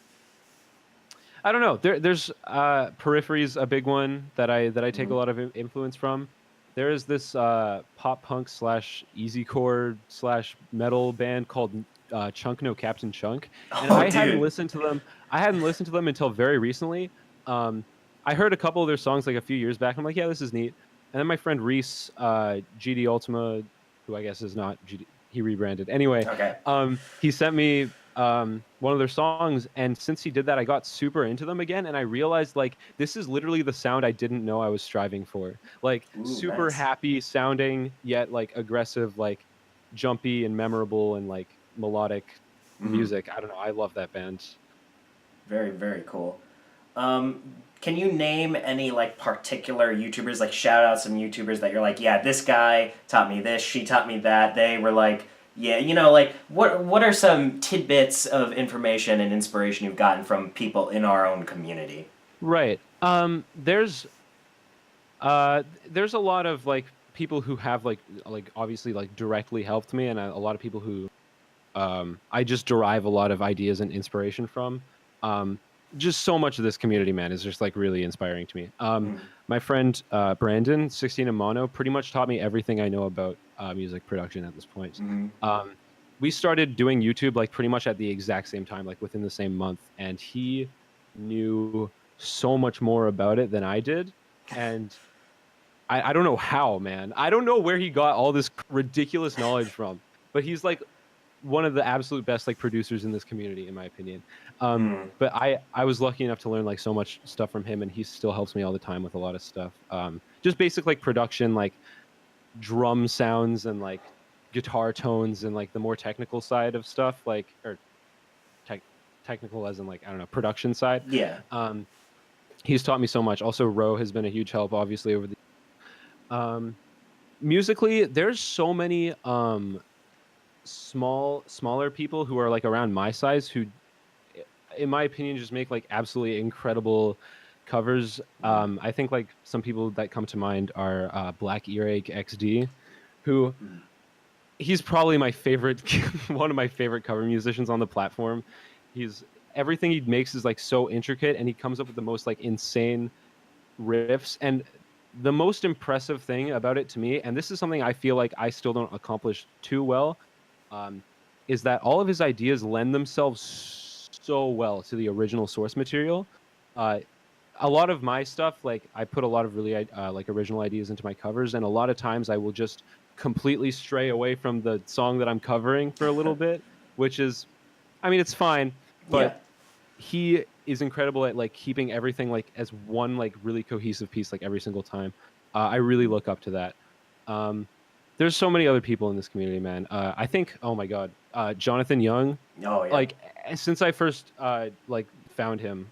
I don't know. There's Periphery's a big one that I take Mm-hmm. a lot of influence from. There is this pop punk slash easycore slash metal band called Chunk No Captain Chunk, and Oh, dude. I hadn't listened to them until very recently. Um, I heard a couple of their songs like a few years back. And I'm like, yeah, this is neat. And then my friend Reese, GD Ultima, who I guess is not GD, he rebranded. Anyway, Okay. he sent me one of their songs, and since he did that, I got super into them again, and I realized like this is literally the sound I didn't know I was striving for. Like Ooh, super nice. happy sounding, yet like aggressive, like jumpy and memorable and like melodic Mm, music. I don't know. I love that band. very, very cool. Um, can you name any like particular YouTubers, like shout out some YouTubers that you're like, yeah, this guy taught me this, she taught me that. They were like, yeah, like what are some tidbits of information and inspiration you've gotten from people in our own community? Right. There's a lot of like people who have like obviously like directly helped me, and a lot of people who I just derive a lot of ideas and inspiration from. Um, just so much of this community, man, is just like really inspiring to me. Mm, My friend Brandon, 16 in Mono, pretty much taught me everything I know about music production at this point. mm, Um, we started doing YouTube like pretty much at the exact same time, like within the same month, and he knew so much more about it than I did. And I don't know how, man. I don't know where he got all this ridiculous knowledge from, but he's like one of the absolute best like producers in this community, in my opinion. mm. But I was lucky enough to learn like so much stuff from him, and he still helps me all the time with a lot of stuff. Just basic like production, like drum sounds and like guitar tones, and like the more technical side of stuff, like or tech technical as in like I don't know production side. Yeah. Um, he's taught me so much. Also, Ro has been a huge help, obviously over the um, musically. There's so many smaller people who are like around my size who in my opinion just make like absolutely incredible covers. Mm, I think like some people that come to mind are Black Earache XD, who mm. he's probably my favorite one of my favorite cover musicians on the platform. He's everything he makes is like so intricate, and he comes up with the most like insane riffs. And the most impressive thing about it to me, and this is something I feel like I still don't accomplish too well, um, is that all of his ideas lend themselves so well to the original source material. Uh, a lot of my stuff, like I put a lot of really like original ideas into my covers, and a lot of times I will just completely stray away from the song that I'm covering for a little bit, which is, I mean, it's fine, Yeah. but he is incredible at like keeping everything like as one like really cohesive piece like every single time. I really Mm. look up to that. Um, there's so many other people in this community, man. I think, oh my god, Jonathan Young. Oh yeah. Like since I first like found him,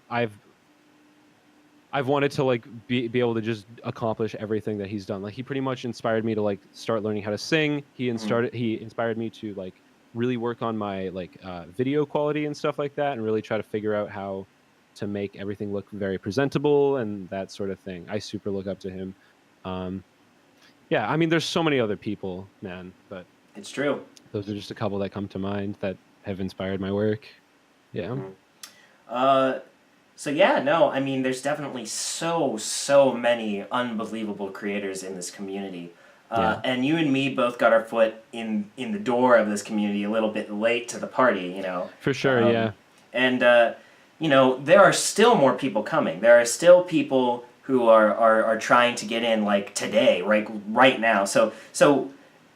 I've wanted to like be able to just accomplish everything that he's done. Like he pretty much inspired me to like start learning how to sing. Mm. He inspired me to like really work on my like video quality and stuff like that, and really try to figure out how to make everything look very presentable and that sort of thing. I super look up to him. Um, yeah, I mean, there's so many other people, man, but It's true. those are just a couple that come to mind that have inspired my work. Yeah. Mm. Uh, So yeah, no, I mean, there's definitely so many unbelievable creators in this community, Yeah. and you and me both got our foot in the door of this community a little bit late to the party, For sure, um, yeah. and there are still more people coming. There are still people who are trying to get in, like today, right now. So.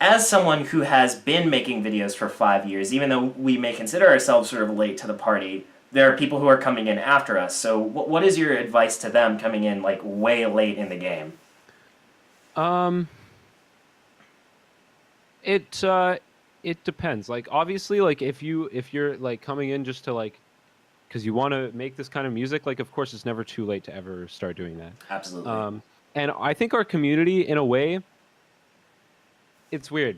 As someone who has been making videos for 5 years, even though we may consider ourselves sort of late to the party, there are people who are coming in after us. So what is your advice to them coming in like way late in the game? Um, it it depends. Like obviously, like if you're like coming in just to like because you want to make this kind of music, like of course it's never too late to ever start doing that. Absolutely. Um, and I think our community, in a way, it's weird.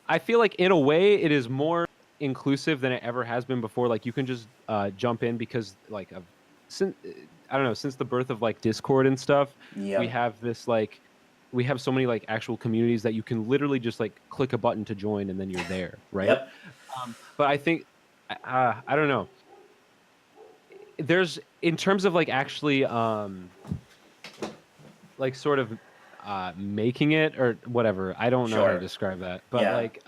I feel like in a way it is more inclusive than it ever has been before. Like you can just jump in because like of since I don't know, since the birth of like Discord and stuff, we Yep. have this like we have so many like actual communities that you can literally just like click a button to join and then you're there, right? Yep. But I think I don't know. There's in terms of like actually like sort of making it or whatever. I don't know how to Sure. describe that, but Yeah. like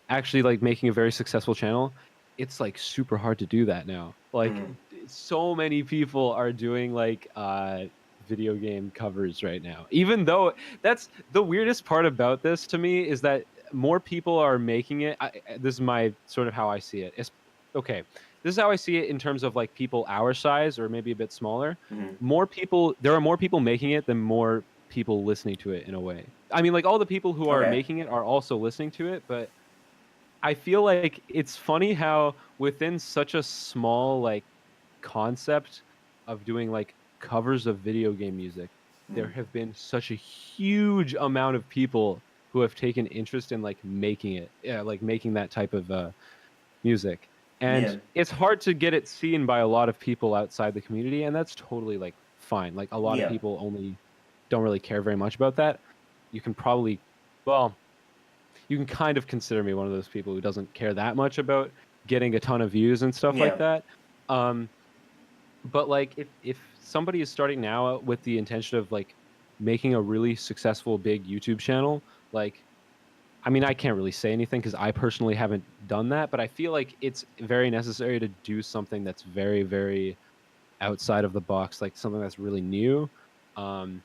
actually like making a very successful channel, it's like super hard to do that now. Like Mm. so many people are doing like video game covers right now. Even though that's the weirdest part about this to me is that more people are making it. This is my sort of how I see it. Okay, this is how I see it in terms of like people our size or maybe a bit smaller. Mhm. There are more people making it than more people listening to it in a way. I mean, like all the people who are Okay. making it are also listening to it, but I feel like it's funny how within such a small like concept of doing like covers of video game music, there Mm. have been such a huge amount of people who have taken interest in like making it, yeah, like making that type of music. And Yeah. it's hard to get it seen by a lot of people outside the community, and that's totally like fine. Like a lot of Yeah. people only don't really care very much about that. You can probably, well, you can kind of consider me one of those people who doesn't care that much about getting a ton of views and stuff like Yeah. that. Um, but like if somebody is starting now with the intention of like making a really successful big YouTube channel, like I mean I can't really say anything because I personally haven't done that, but I feel like it's very necessary to do something that's very, very outside of the box, like something that's really new. Um,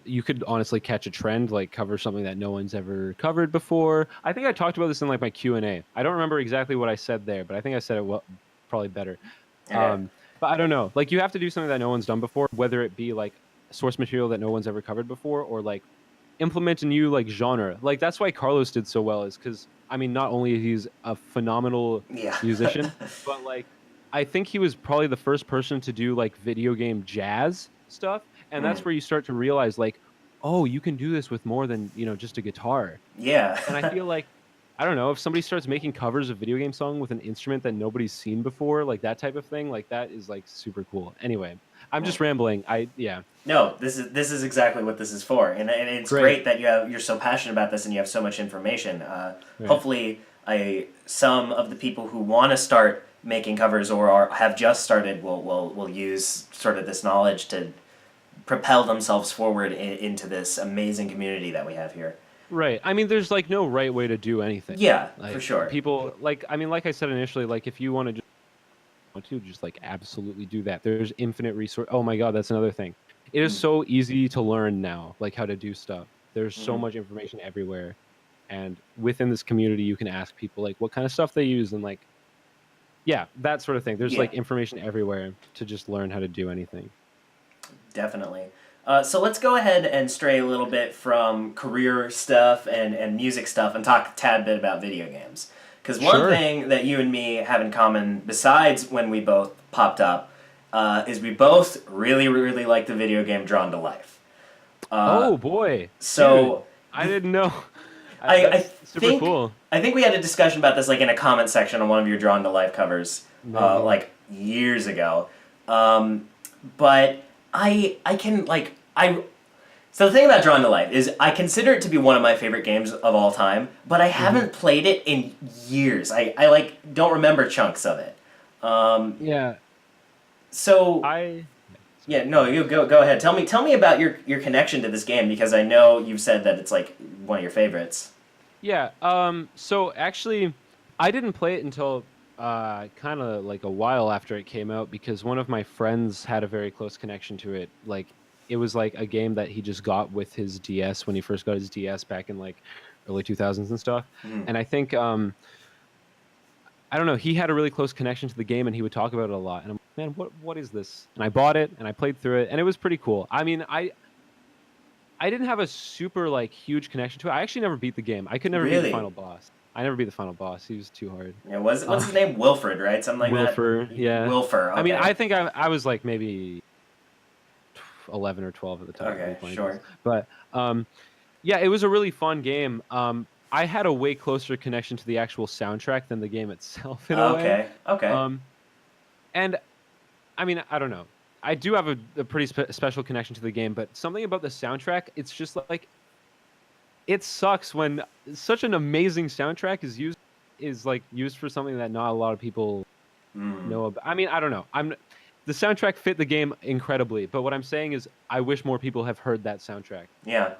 you could honestly catch a trend, like cover something that no one's ever covered before. I think I talked about this in like my Q&A. I don't remember exactly what I said there, but I think I said it well, probably better. Okay. But I don't know. Like you have to do something that no one's done before, whether it be like source material that no one's ever covered before, or like implement a new like genre. Like that's why Carlos did so well, is because I mean, not only he's a phenomenal Yeah. musician, but like I think he was probably the first person to do like video game jazz stuff, and Mm. that's where you start to realize like, oh, you can do this with more than just a guitar. Yeah. And I feel like, I don't know, if somebody starts making covers of video game song with an instrument that nobody's seen before, like that type of thing, like that is like super cool. Anyway, I'm Cool. just rambling. Yeah, No, this is exactly what this is for, and it's great. great that you're so passionate about this and you have so much information. Right. Hopefully, some of the people who want to start making covers or have just started will use sort of this knowledge to propel themselves forward into this amazing community that we have here. Right. I mean, there's like no right way to do anything. Yeah, for Like sure. people, like I mean, like I said initially, like if you want to just like absolutely do that. There's infinite resource. Oh my God, that's another thing. It is Mm. so easy to learn now, like how to do stuff. There's so Hmm. much information everywhere, and within this community, you can ask people like what kind of stuff they use, and like yeah, that sort of thing. There's Yeah, like information everywhere to just learn how to do anything. definitely. So let's go ahead and stray a little bit from career stuff and music stuff and talk a tad bit about video games. Because one Sure. thing that you and me have in common, besides when we both popped up, is we both really, really like the video game Drawn to Life. Uh, Oh boy, dude, so I didn't know. I That's super think cool. I think we had a discussion about this like in a comment section on one of your Drawn to Life covers, Maybe. like years ago. But I can like I so the thing about Drawn to Life is I consider it to be one of my favorite games of all time, but I Hmm. haven't played it in years. I like don't remember chunks of it. Um, Yeah, so I. Yeah, sorry. yeah, no, you go ahead. Tell me about your connection to this game because I know you've said that it's like one of your favorites. Yeah. So actually, I didn't play it until kind of like a while after it came out because one of my friends had a very close connection to it. Like it was like a game that he just got with his DS when he first got his DS back in like early 2000s and stuff. Mm. And I think I don't know, he had a really close connection to the game and he would talk about it a lot. And I'm like, man, what is this? And I bought it and I played through it and it was pretty cool. I mean, I didn't have a super like huge connection to it. I actually never beat the game. I could never beat the Really? final boss. I never beat the final boss. He was too hard. Yeah, what's Uh, his name? Wilfred, right? Something like that. Wilfer, yeah. Wilfer. I mean, Okay. I think I was like maybe 11 or 12 at the time we were Okay. playing this. Sure. But yeah, it was a really fun game. I had a way closer connection to the actual soundtrack than the game itself in a way. Okay. Okay. Um, and I mean, I don't know. I do have a pretty special connection to the game, but something about the soundtrack, it's just like it sucks when such an amazing soundtrack is like used for something that not a lot of people Mm. know about. I mean, I don't know. The soundtrack fit the game incredibly, but what I'm saying is I wish more people have heard that soundtrack. Yeah.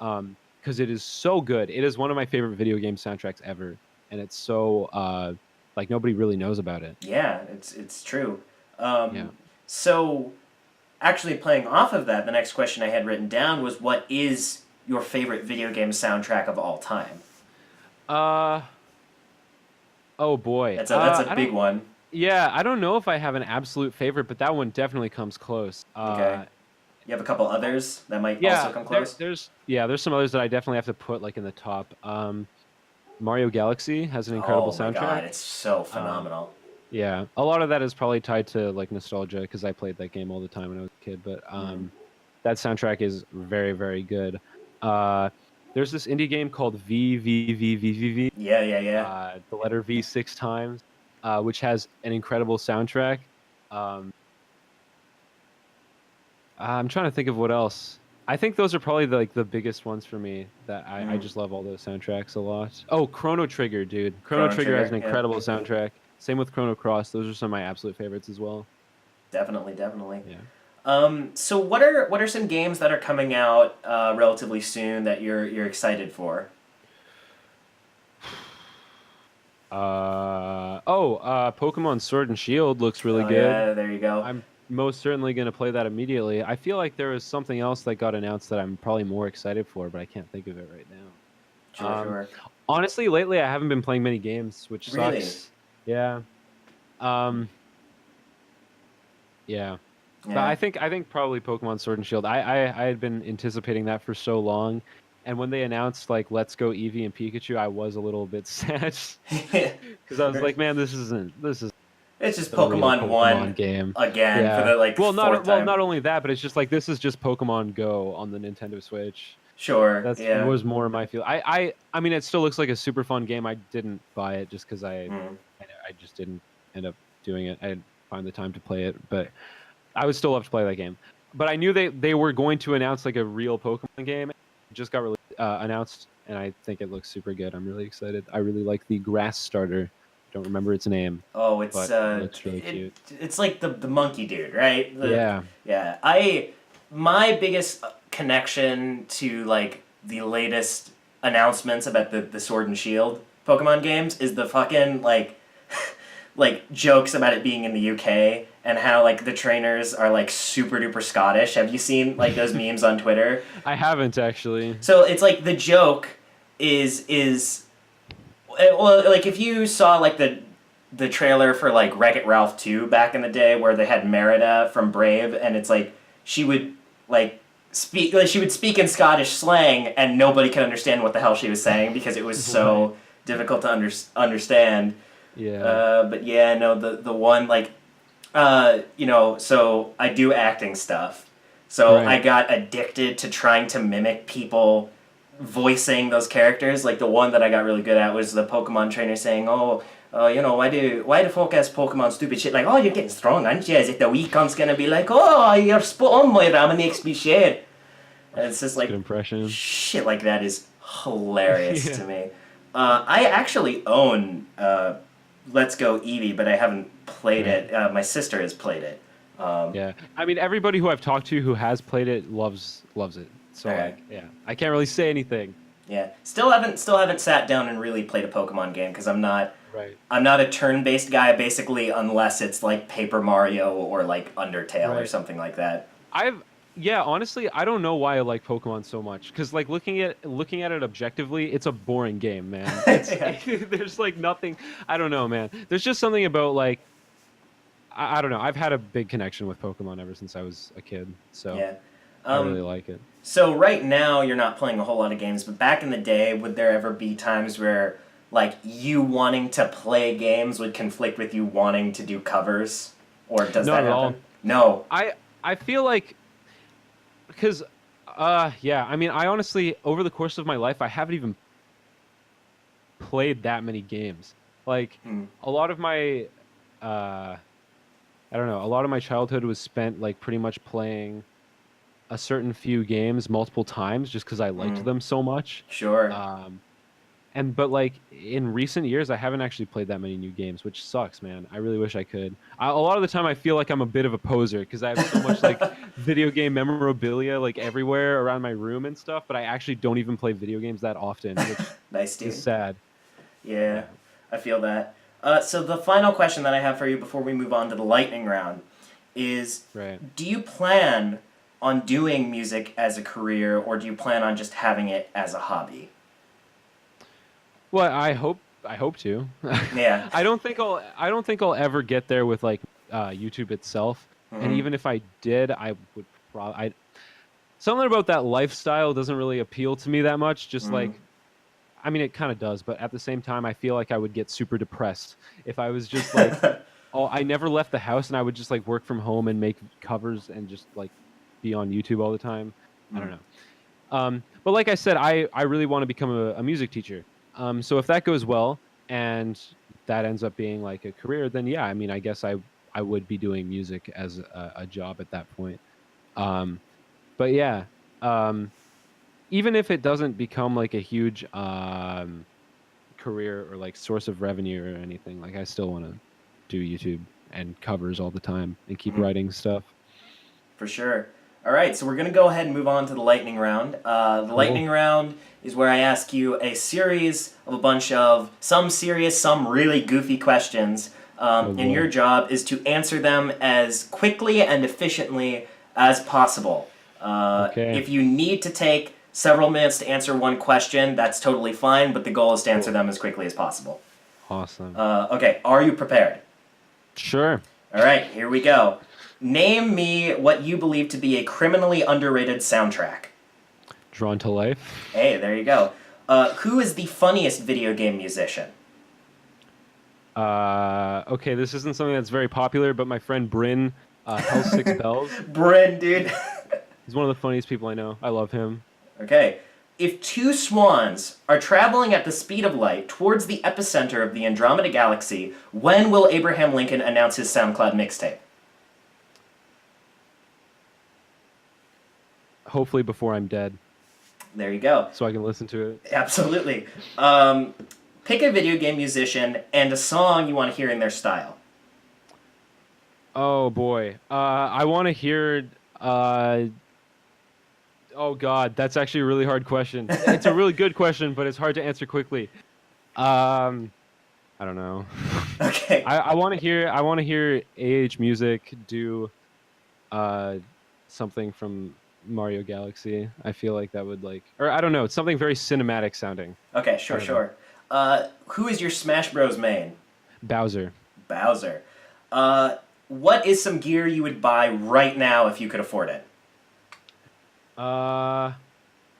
Because it is so good. It is one of my favorite video game soundtracks ever, and it's so like nobody really knows about it. Yeah. It's true. Yeah. So actually playing off of that, the next question I had written down was, what is your favorite video game soundtrack of all time? Uh, oh boy. That's a I big don't. one. Yeah, I don't know if I have an absolute favorite, but that one definitely comes close. Okay. You have a couple others that might also Yeah, come close? there's some others that I definitely have to put like in the top. Mario Galaxy has an incredible Oh my god, soundtrack. it's so Um, phenomenal. yeah, a lot of that is probably tied to like nostalgia because I played that game all the time when I was a kid. But Mm. that soundtrack is very, very good. Uh, there's this indie game called VVVVVV, Yeah, yeah, yeah. the letter V 6 times, which has an incredible soundtrack. Um, I'm trying to think of what else. I think those are probably the biggest ones for me that I Mm. just love all those soundtracks a lot. Oh, Chrono Trigger, dude. Chrono Chrono Trigger has an Trigger, yeah. incredible soundtrack. Same with Chrono Cross. Those are some of my absolute favorites as well. Definitely, definitely. Yeah. So what are some games that are coming out relatively soon that you're excited for? Pokemon Sword and Shield looks really Oh good. yeah, there you go. I'm most certainly going to play that immediately. I feel like there was something else that got announced that I'm probably more excited for, but I can't think of it right now. Sure, sure. Honestly, lately I haven't been playing many games, which Really? sucks. Yeah. Um, yeah. But Yeah. I think probably Pokemon Sword and Shield. I had been anticipating that for so long, and when they announced like Let's Go Eevee and Pikachu, I was a little bit sad because I was like, man, this is It's just the real Pokemon One Pokemon game. again for Yeah. the like fourth time. Not only that, but it's just like this is just Pokemon Go on the Nintendo Switch. Sure, That's yeah. was more my feel. I mean, it still looks like a super fun game. I didn't buy it just because Mm. I just didn't end up doing it. I didn't find the time to play it, but I would still love to play that game. But I knew they were going to announce like a real Pokemon game. It just got announced, and I think it looks super good. I'm really excited. I really like the grass starter. Don't remember its name, Oh, it's but it looks really cute. it's like the monkey dude, right? Yeah. Yeah. My biggest connection to like the latest announcements about the Sword and Shield Pokemon games is the fucking like jokes about it being in the UK and how like the trainers are like super duper Scottish. Have you seen like those memes on Twitter? I haven't actually. So it's like the joke is well, like if you saw like the trailer for like Wreck-It Ralph 2 back in the day where they had Merida from Brave and it's like she would like she would speak in Scottish slang and nobody could understand what the hell she was saying because it was so difficult to understand. Yeah. But yeah, no, the one like so I do acting stuff. So Right. I got addicted to trying to mimic people voicing those characters. Like the one that I got really good at was the Pokemon trainer saying, "Oh, why do folk ask Pokemon stupid shit like, oh, you're getting strong, aren't you? As if the wee cunt's gonna be like, oh, you're spot on, Moira, it makes me shit." And it's just like Good impression. shit like that is hilarious Yeah. to me. I actually own Let's Go Eevee, but I haven't played Right. it. My sister has played it. Yeah. I mean, everybody who I've talked to who has played it loves it. So Okay. like, yeah, I can't really say anything. Yeah, still haven't sat down and really played a Pokemon game because I'm not Right. a turn-based guy basically unless it's like Paper Mario or like Undertale or Right. something like that. Honestly, I don't know why I like Pokemon so much. Cause like looking at it objectively, it's a boring game, man. It's Yeah. there's like nothing. I don't know, man. There's just something about like I don't know. I've had a big connection with Pokemon ever since I was a kid, so Yeah. I really like it. So right now you're not playing a whole lot of games, but back in the day, would there ever be times where like you wanting to play games would conflict with you wanting to do covers, or does Not that at happen? all. No. I feel like because yeah, I mean, I honestly over the course of my life, I haven't even played that many games. Like Hmm. a lot of my I don't know, a lot of my childhood was spent like pretty much playing a certain few games multiple times just because I liked them so much. Sure. Um, but like in recent years, I haven't actually played that many new games, which sucks, man. I really wish I could. A lot of the time, I feel like I'm a bit of a poser because I have so much like video game memorabilia like everywhere around my room and stuff, but I actually don't even play video games that often, which Nice, dude. is sad. Yeah, I feel that. So the final question that I have for you before we move on to the lightning round is, Right. do you plan on doing music as a career, or do you plan on just having it as a hobby? Well, I hope to. Yeah. I don't think I'll ever get there with like YouTube itself. And Hmm. even if I did, I would probably I something about that lifestyle doesn't really appeal to me that much. Just Hmm. like I mean, it kind of does, but at the same time, I feel like I would get super depressed if I was just like, oh, I never left the house and I would just like work from home and make covers and just like be on YouTube all the time. I don't know. But like I said, I really want to become a music teacher. So if that goes well and that ends up being like a career, then yeah, I mean, I guess I would be doing music as a job at that point. Um, but yeah, um, even if it doesn't become like a huge career or like source of revenue or anything, like I still want to do YouTube and covers all the time and keep Hmm. writing stuff. For sure. All right, so we're going to go ahead and move on to the lightning round. The Cool. lightning round is where I ask you a series of a bunch of some serious, some really goofy questions. Oh And your boy. job is to answer them as quickly and efficiently as possible. Okay. If you need to take several minutes to answer one question, that's totally fine, but the goal is to answer Cool. them as quickly as possible. Awesome. Okay, are you prepared? Sure. All right, here we go. Name me what you believe to be a criminally underrated soundtrack. Drawn to life. Hey, there you go. Who is the funniest video game musician? Okay, this isn't something that's very popular, but my friend Bryn, Hell's Six Bells, Bryn, dude. he's one of the funniest people I know. I love him. Okay. If two swans are traveling at the speed of light towards the epicenter of the Andromeda Galaxy, when will Abraham Lincoln announce his SoundCloud mixtape? Hopefully before I'm dead, There you go. so I can listen to it. Absolutely. Pick a video game musician and a song you want to hear in their style. Oh boy. I want to hear. Oh God, that's actually a really hard question. It's a really good question, but it's hard to answer quickly. I don't know. Okay. I want to hear. I want to hear Music do, something from Mario Galaxy. I feel like that would like, or I don't know. It's something very cinematic sounding. Okay, I sure, don't know. sure. Who is your Smash Bros. Main? Bowser. Bowser. What is some gear you would buy right now if you could afford it? I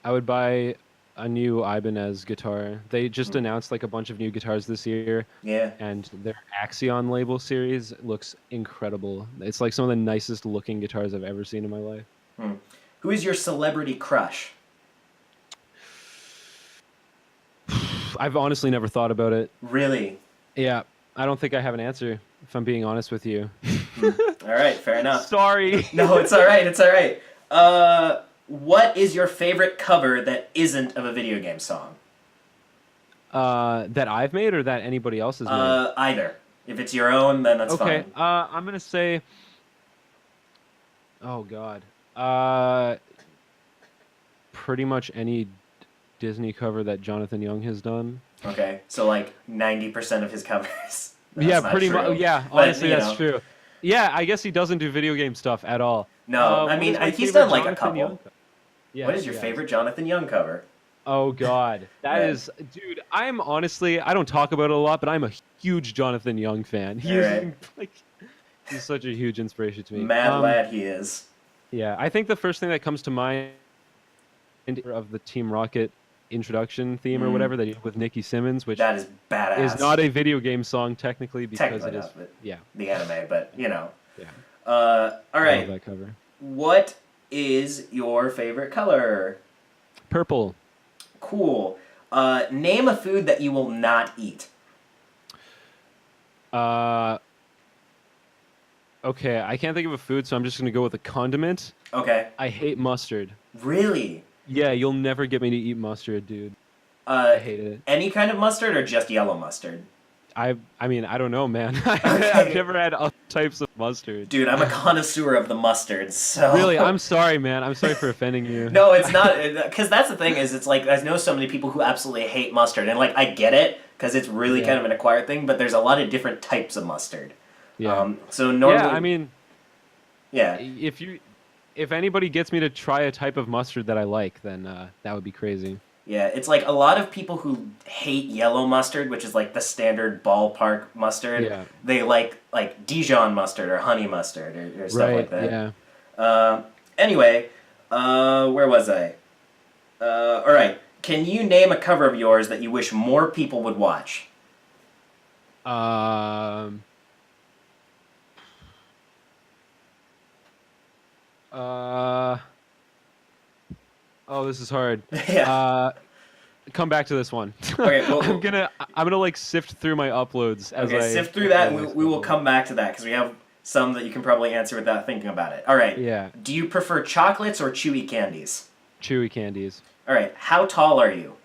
would buy a new Ibanez guitar. They just Hmm. announced like a bunch of new guitars this year, Yeah. and their Axion label series looks incredible. It's like some of the nicest looking guitars I've ever seen in my life. Hmm. Who is your celebrity crush? I've honestly never thought about it. Really? Yeah, I don't think I have an answer, if I'm being honest with you. All right, fair enough. Sorry. No, it's all right. It's all right. What is your favorite cover that isn't of a video game song? That I've made or that anybody else has made? Either. If it's your own, then that's Okay, fine. I'm gonna say. Oh God. Uh, Pretty much any Disney cover that Jonathan Young has done. Okay, so like 90% of his covers. That's Yeah, not pretty true. much. Yeah, But, honestly, you that's know. true. Yeah, I guess he doesn't do video game stuff at all. No, I What mean, is my he's favorite done like a Jonathan couple. Young Yeah, What is your yeah. favorite Jonathan Young cover? Oh God, that Right. is, dude. I'm honestly, I don't talk about it a lot, but I'm a huge Jonathan Young fan. He is Alright. like, he's such a huge inspiration to me. Mad lad he is. Yeah, I think the first thing that comes to mind of the Team Rocket introduction theme or Mm. whatever they did with Nicki Simmons, which That is badass. is not a video game song technically because Technically it is. not, but Yeah, the anime, but you know. yeah. All I love right. that cover. What is your favorite color? Purple. Cool. Name a food that you will not eat. Okay, I can't think of a food, so I'm just gonna go with a condiment. Okay. I hate mustard. Really? Yeah, you'll never get me to eat mustard, dude. I hate it. Any kind of mustard or just yellow mustard? I mean, I don't know, man. Okay. I've never had other types of mustard. Dude, I'm a connoisseur of the mustards, so... Really, I'm sorry, man. I'm sorry for offending you. No, it's not, because that's the thing is, it's like, I know so many people who absolutely hate mustard, and like, I get it, because it's really Yeah. kind of an acquired thing, but there's a lot of different types of mustard. Yeah. So normally... Yeah, I mean, Yeah. if anybody gets me to try a type of mustard that I like, then that would be crazy. Yeah, it's like a lot of people who hate yellow mustard, which is like the standard ballpark mustard. Yeah. They like Dijon mustard or honey mustard or stuff like Right. that. Yeah. Uh, anyway, where was I? All right. Can you name a cover of yours that you wish more people would watch? Um. Uh. Oh, this is hard. Yeah. Come back to this one. Okay. Well, I'm gonna like sift through my uploads as okay. I Sift through that, and we will come back to that because we have some that you can probably answer without thinking about it. All right. Yeah. Do you prefer chocolates or chewy candies? Chewy candies. All right. How tall are you?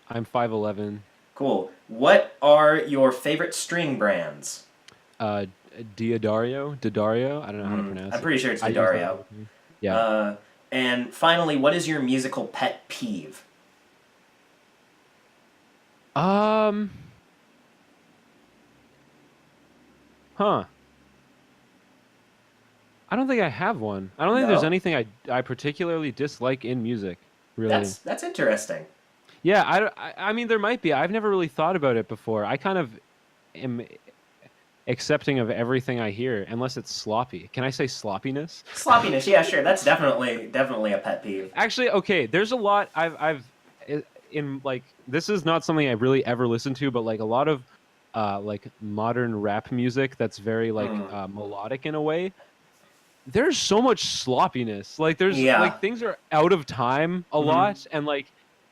I'm 5'11". Cool. What are your favorite string brands? Diodario. I don't know how to pronounce it. I'm pretty sure it's I use Diodario. that. Yeah. And finally, what is your musical pet peeve? Um. Huh. I don't think I have one. I don't think there's No? anything I particularly dislike in music. Really. That's interesting. Yeah. I mean, there might be. I've never really thought about it before. I kind of am accepting of everything I hear, unless it's sloppy. Can I say sloppiness? Sloppiness, yeah, sure. That's definitely a pet peeve. Actually, okay. There's a lot I've in like this is not something I really ever listened to, but like a lot of like modern rap music that's very like melodic in a way. There's so much sloppiness. Like there's Yeah. like things are out of time a lot, and like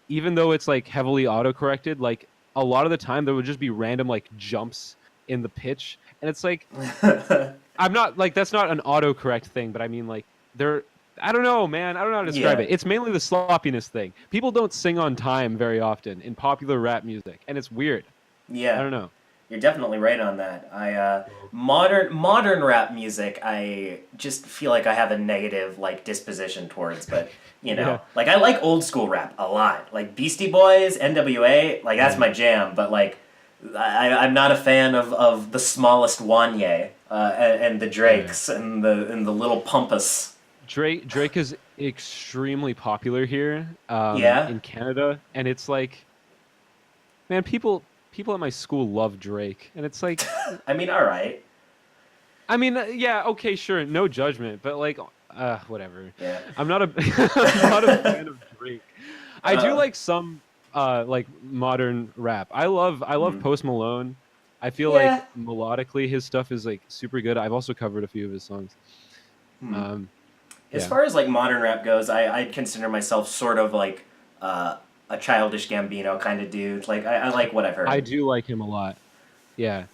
even though it's like heavily auto-corrected, like a lot of the time there would just be random like jumps in the pitch, and it's like I'm not like that's not an autocorrect thing, but I mean like there. I don't know, man. I don't know how to describe it. It's mainly the sloppiness thing. People don't sing on time very often in popular rap music, and it's weird. Yeah. I don't know. You're definitely right on that. Modern rap music, I just feel like I have a negative like disposition towards, but you know, Yeah. like I like old school rap a lot. Like Beastie Boys, NWA, like that's my jam, but like I'm not a fan of the smallest Wanye and the Drakes and the Little Pumpus. Drake is extremely popular here Yeah? in Canada, and it's like, man, people at my school love Drake, and it's like, I mean, all right. I mean, yeah, okay, sure, no judgment, but like, whatever. Yeah. I'm not a I'm not a fan of Drake. I do like some like modern rap. I love Post Malone. I feel like melodically his stuff is like super good. I've also covered a few of his songs. As far as like modern rap goes, I'd consider myself sort of like a Childish Gambino kind of dude. Like I like what I've heard. I do like him a lot. Yeah.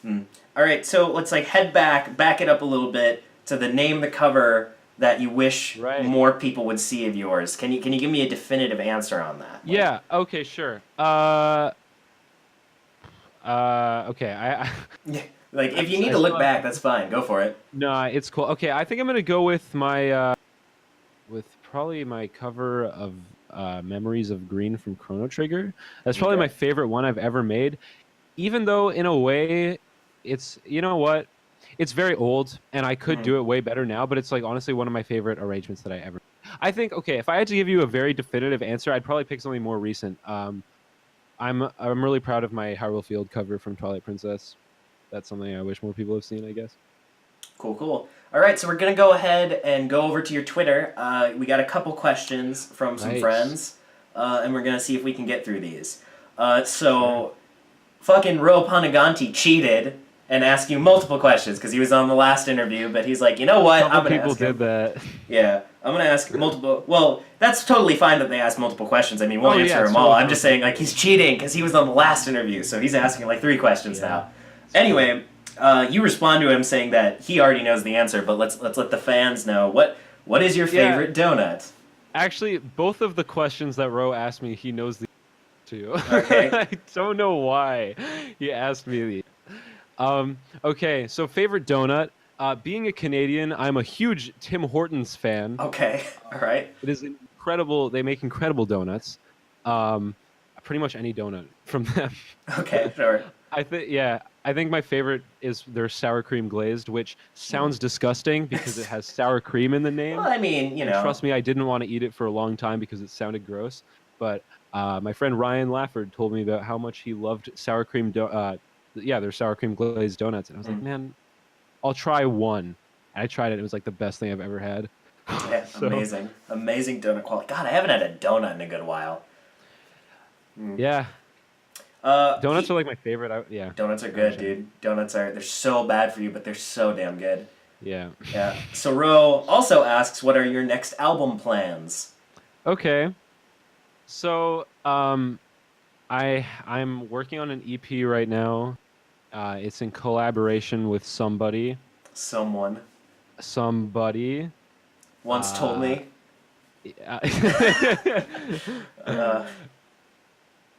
All right, so let's like back it up a little bit to name the cover that you wish more people would see of yours. Can you give me a definitive answer on that? Yeah. Okay. Sure. Okay. Like if you need to look back, that's fine. Go for it. No, it's cool. Okay, I think I'm gonna go with my with probably my cover of Memories of Green from Chrono Trigger. That's probably my favorite one I've ever made. Even though in a way it's, you know what? It's very old and I could do it way better now, but it's like honestly one of my favorite arrangements that I ever. I think okay, if I had to give you a very definitive answer, I'd probably pick something more recent. I'm really proud of my Hyrule Field cover from Twilight Princess. That's something I wish more people have seen, I guess. Cool. All right, so we're going to go ahead and go over to your Twitter. We got a couple questions from some friends, and we're going to see if we can get through these. Fucking Ro Panaganti cheated and asked you multiple questions because he was on the last interview, but he's like, you know what? I'm going to ask people did that. Yeah, I'm going to ask multiple... Well, that's totally fine that they ask multiple questions. I mean, we'll answer them all. Totally I'm just saying, like, he's cheating because he was on the last interview, so he's asking, like, 3 questions now. Anyway, you respond to him saying that he already knows the answer, but let's let the fans know. What is your favorite donut? Actually, both of the questions that Ro asked me, he knows the answer to. Okay. I don't know why he asked me these. Okay, so favorite donut. Being a Canadian, I'm a huge Tim Hortons fan. Okay, all right. It is incredible. They make incredible donuts. Pretty much any donut from them. Okay, sure. I think, yeah. I think my favorite is their sour cream glazed, which sounds disgusting because it has sour cream in the Well, name. I mean, And trust me, I didn't want to eat it for a long time because it sounded gross. But my friend Ryan Lafford told me about how much he loved sour cream. Yeah, their sour cream glazed donuts, and I was like, mm, man, I'll try one. And I tried it; it was like the best thing I've ever had. yeah, So amazing, amazing donut quality. God, I haven't had a donut in a good while. Mm. yeah, donuts He are like my favorite. Yeah, Donuts are I was good, dude. Donuts are they're so bad for you, but they're so damn good. yeah. Yeah. So Ro also asks, what are your next album plans? Okay, so I'm working on an EP right now. It's in collaboration with somebody. Someone Somebody. once told Uh, me, yeah. uh,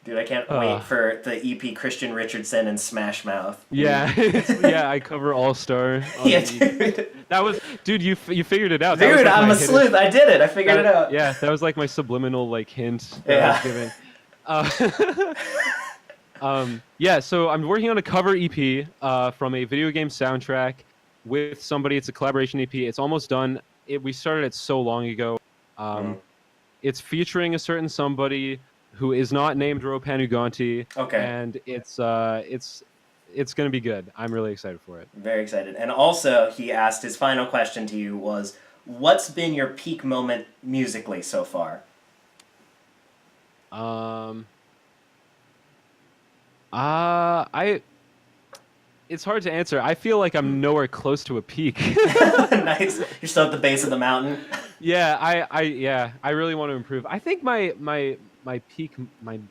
dude, I can't wait uh, for the EP Christian Richardson and Smash Mouth. yeah, yeah. I cover All Star on Yeah, the EP. dude. That was, dude. You figured it out. That was Dude, like I'm my a hidden. sleuth. I did it. I figured it out. Yeah, that was like my subliminal like hint that I was Yeah. giving. Uh, yeah. So I'm working on a cover EP from a video game soundtrack with somebody. It's a collaboration EP. It's almost done. We started it so long ago. Mm. Um, it's featuring a certain somebody who is not named Ropanuganti, Okay. and it's gonna be good. I'm really excited for it. Very excited. And also, he asked his final question to you was, what's been your peak moment musically so far? Um, I it's hard to answer. I feel like I'm nowhere close to a peak. Nice. You're still at the base of the mountain. Yeah, I really want to improve. I think my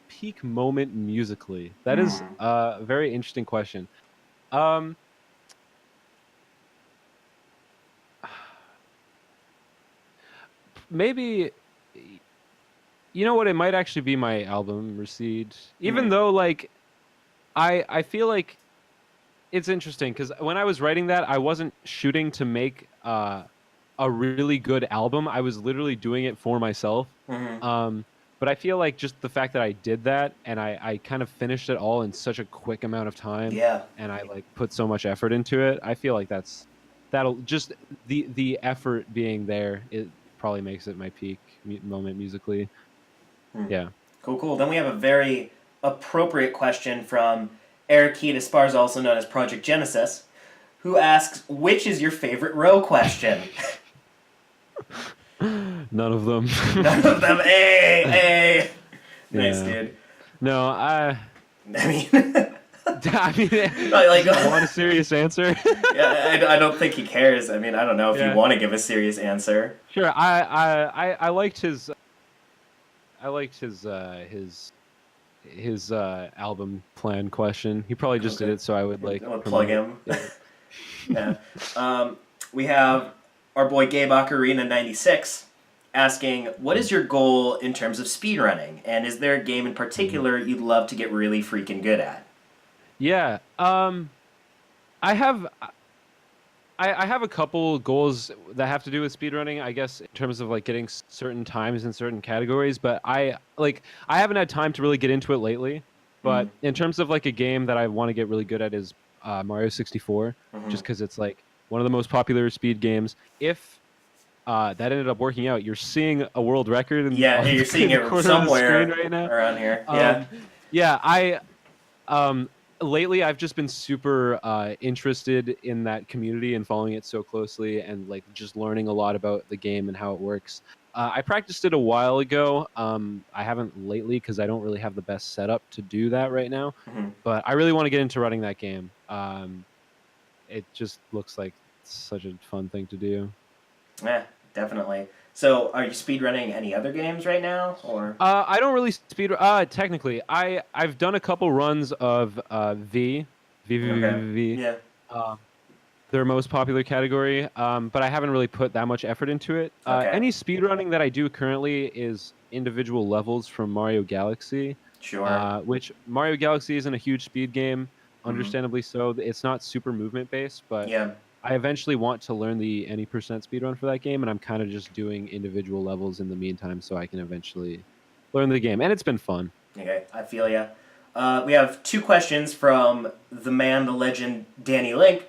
peak moment musically. That is Hmm. a very interesting question. Um, maybe you know what? It might actually be my album Recede. Even Hmm. though like I feel like it's interesting because when I was writing that, I wasn't shooting to make a really good album. I was literally doing it for myself. Hmm. Um, but I feel like just the fact that I did that and I kind of finished it all in such a quick amount of time Yeah. and I like put so much effort into it. I feel like that'll just the effort being there. It probably makes it my peak moment musically. Hmm. Yeah. Cool, cool. Then we have a very appropriate question from Eric Heat Esparza, also known as Project Genesis, who asks, which is your favorite row question? None of them. None of them. Hey, hey. Nice, Yeah. dude. No, I mean, I mean, like, you want a serious answer? yeah, I don't think he cares. I mean, I don't know if you Yeah. want to give a serious answer. Sure. I liked his album plan question. He probably just did Okay. it so I would like I'll plug promote him. it. Yeah. We have our boy Gabe Ocarina 96 asking, what is your goal in terms of speedrunning? And is there a game in Mhm. particular you'd love to get really freaking good at? Yeah. I have I have a couple goals that have to do with speedrunning, I guess, in terms of like getting certain times in certain categories, but I haven't had time to really get into it lately. Mm-hmm. But in terms of like a game that I want to get really good at is Mario 64, Mm-hmm. just because it's like one of the most popular speed games. If that ended up working out, you're seeing a world record Yeah, on you're seeing in the it corner of the screen somewhere right now. around here. Yeah. Um, yeah, um, lately I've just been super interested in that community and following it so closely and like just learning a lot about the game and how it works. I practiced it a while ago. I haven't lately because I don't really have the best setup to do that right now. Mm-hmm. But I really want to get into running that game. It just looks like such a fun thing to do. Yeah, definitely. So, are you speedrunning any other games right now, or? I don't really speed. Technically, I've done a couple runs of Okay. V, Yeah. uh, their most popular category. But I haven't really put that much effort into it. Okay. Any speedrunning that I do currently is individual levels from Mario Galaxy, Sure. which Mario Galaxy isn't a huge speed game, Mm-hmm. understandably so. It's not super movement based, but Yeah. I eventually want to learn the any percent speedrun for that game, and I'm kind of just doing individual levels in the meantime so I can eventually learn the game. And it's been fun. Okay. I feel ya. We have two questions from the man, the legend, Danny Link,